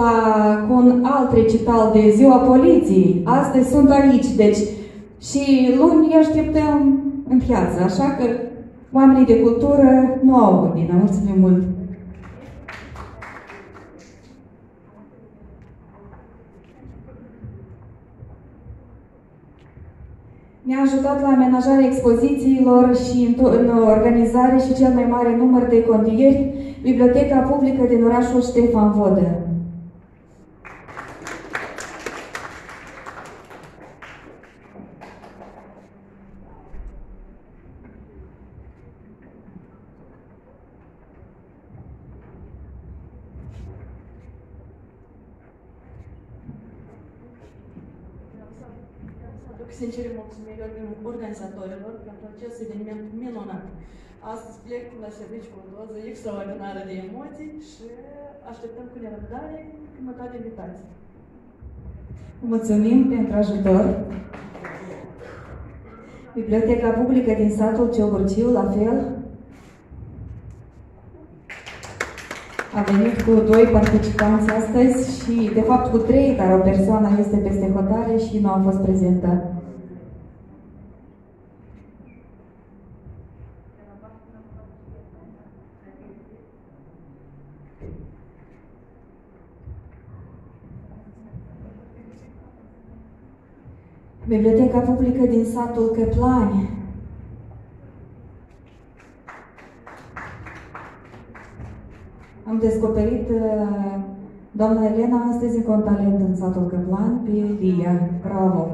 cu un alt recital de Ziua Poliției. Astăzi sunt aici, deci și luni îi așteptăm în piață, așa că oamenii de cultură nu au ordine. Mulțumim mult! Ne-a ajutat la amenajarea expozițiilor și în organizare și cel mai mare număr de condieri, Biblioteca Publică din orașul Ștefan Vodă. Sincere mulțumiri organizatorilor pentru acest eveniment minunat. Astăzi plec la serviciu cu o doză extraordinară de emoții și așteptăm cu nerăbdare următoarea invitație. Mulțumim pentru ajutor. Biblioteca Publică din satul Ciobârciu, la fel. A venit cu 2 participanți astăzi și, de fapt, cu 3, dar o persoană este peste hotare și nu a fost prezentă. Biblioteca Publică din satul Căplani. Am descoperit doamna Elena astăzi cu un talent în satul Căplani, pe Lia. Bravo!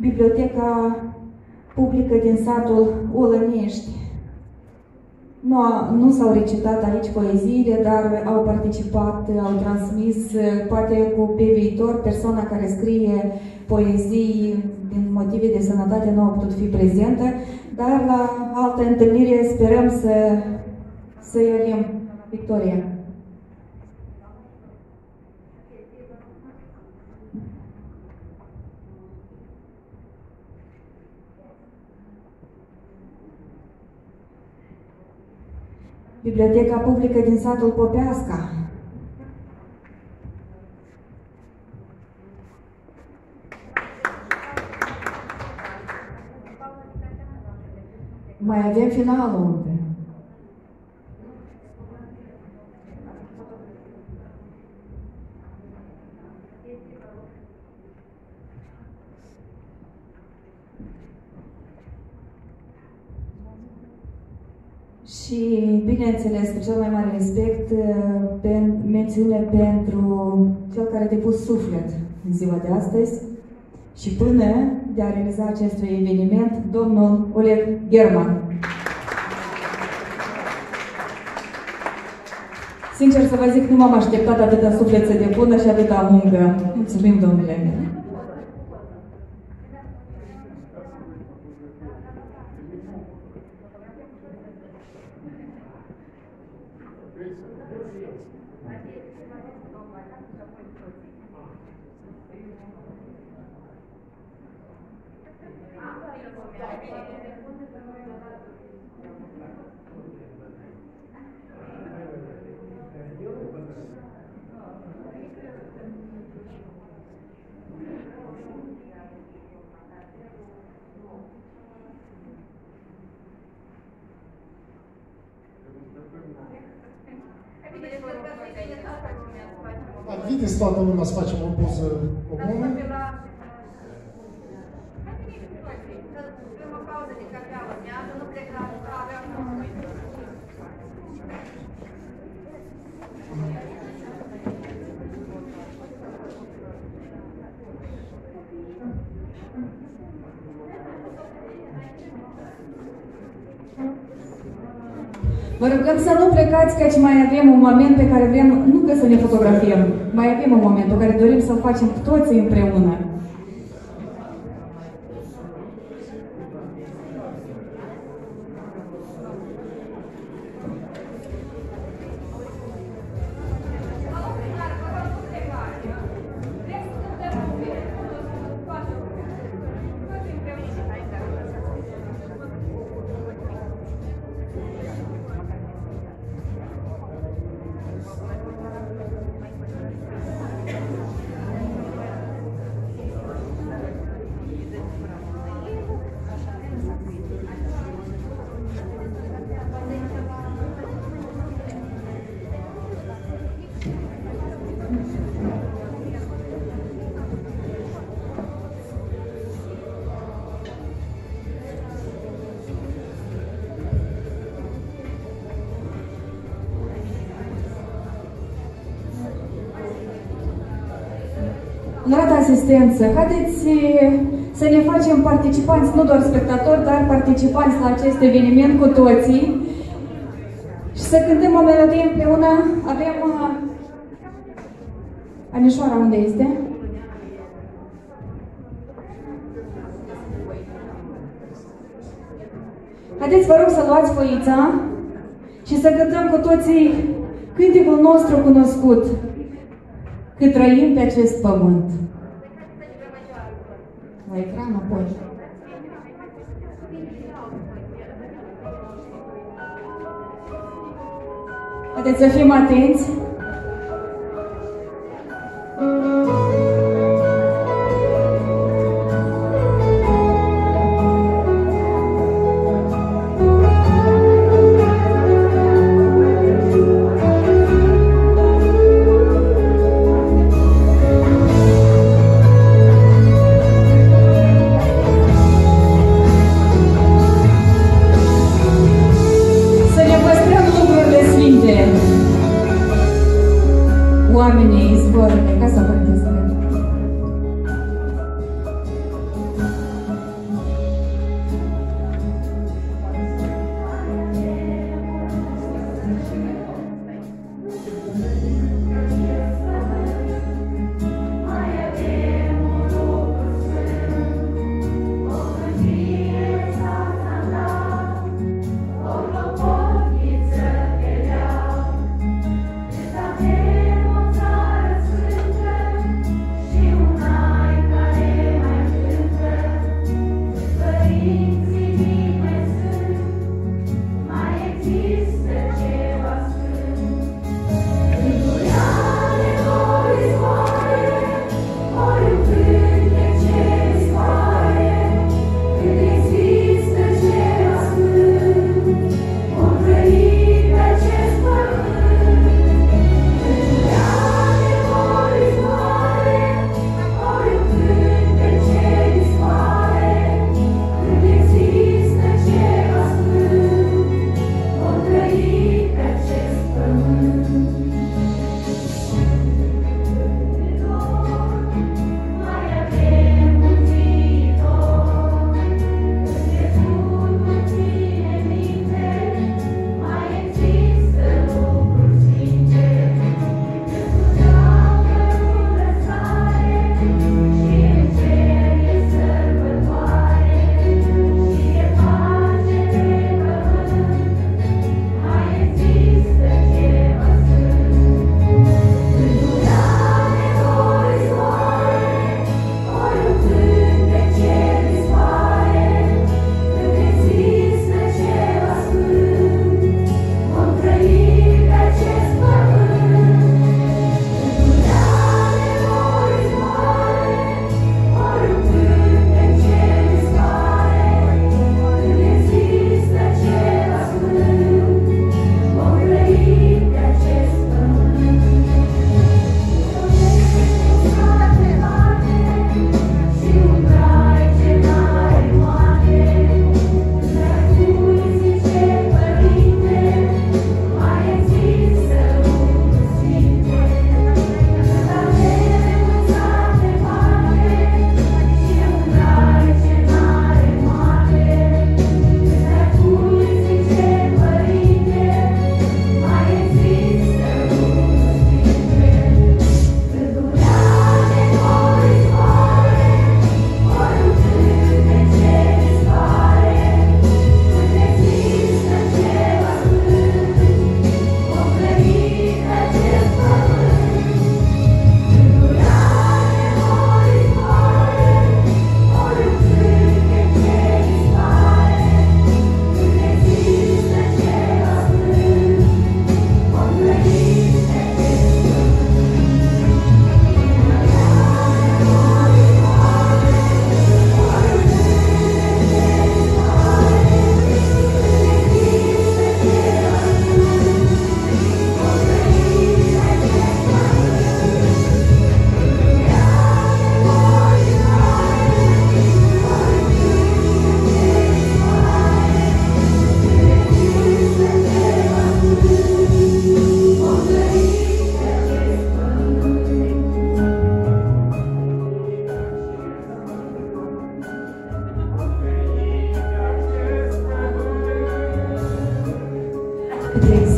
Biblioteca Publică din satul Olănești. Nu s-au recitat aici poeziile, dar au participat, au transmis, poate pe viitor, persoana care scrie poezii din motive de sănătate nu a putut fi prezentă, dar la altă întâlnire sperăm să-i avem victoria. Biblioteca Publică din satul Popeasca. Mai avem finalul unde? Și, bineînțeles, cu cel mai mare respect, mențiune pentru cel care a depus suflet în ziua de astăzi și până de a realiza acest eveniment, domnul Oleg German. Sincer să vă zic, nu m-am așteptat atâta suflet să depună și atâta muncă. Mulțumim, domnule. Haideți toată lumea să facem o poză comună. Vă rugăm să nu plecați, căci mai avem un moment pe care vrem, nu că să ne fotografiem, mai avem un moment pe care dorim să-l facem toți împreună. Onorată asistență, haideți să ne facem participanți, nu doar spectatori, dar participanți la acest eveniment cu toții și să cântăm o melodie împreună. Avem... Anișoara, unde este? Haideți, vă rog, să luați foița și să cântăm cu toții cântecul nostru cunoscut. Cât trăim pe acest pământ. La ecran apoi. Haideți să fim atenți.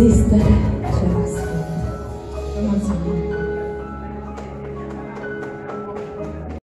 există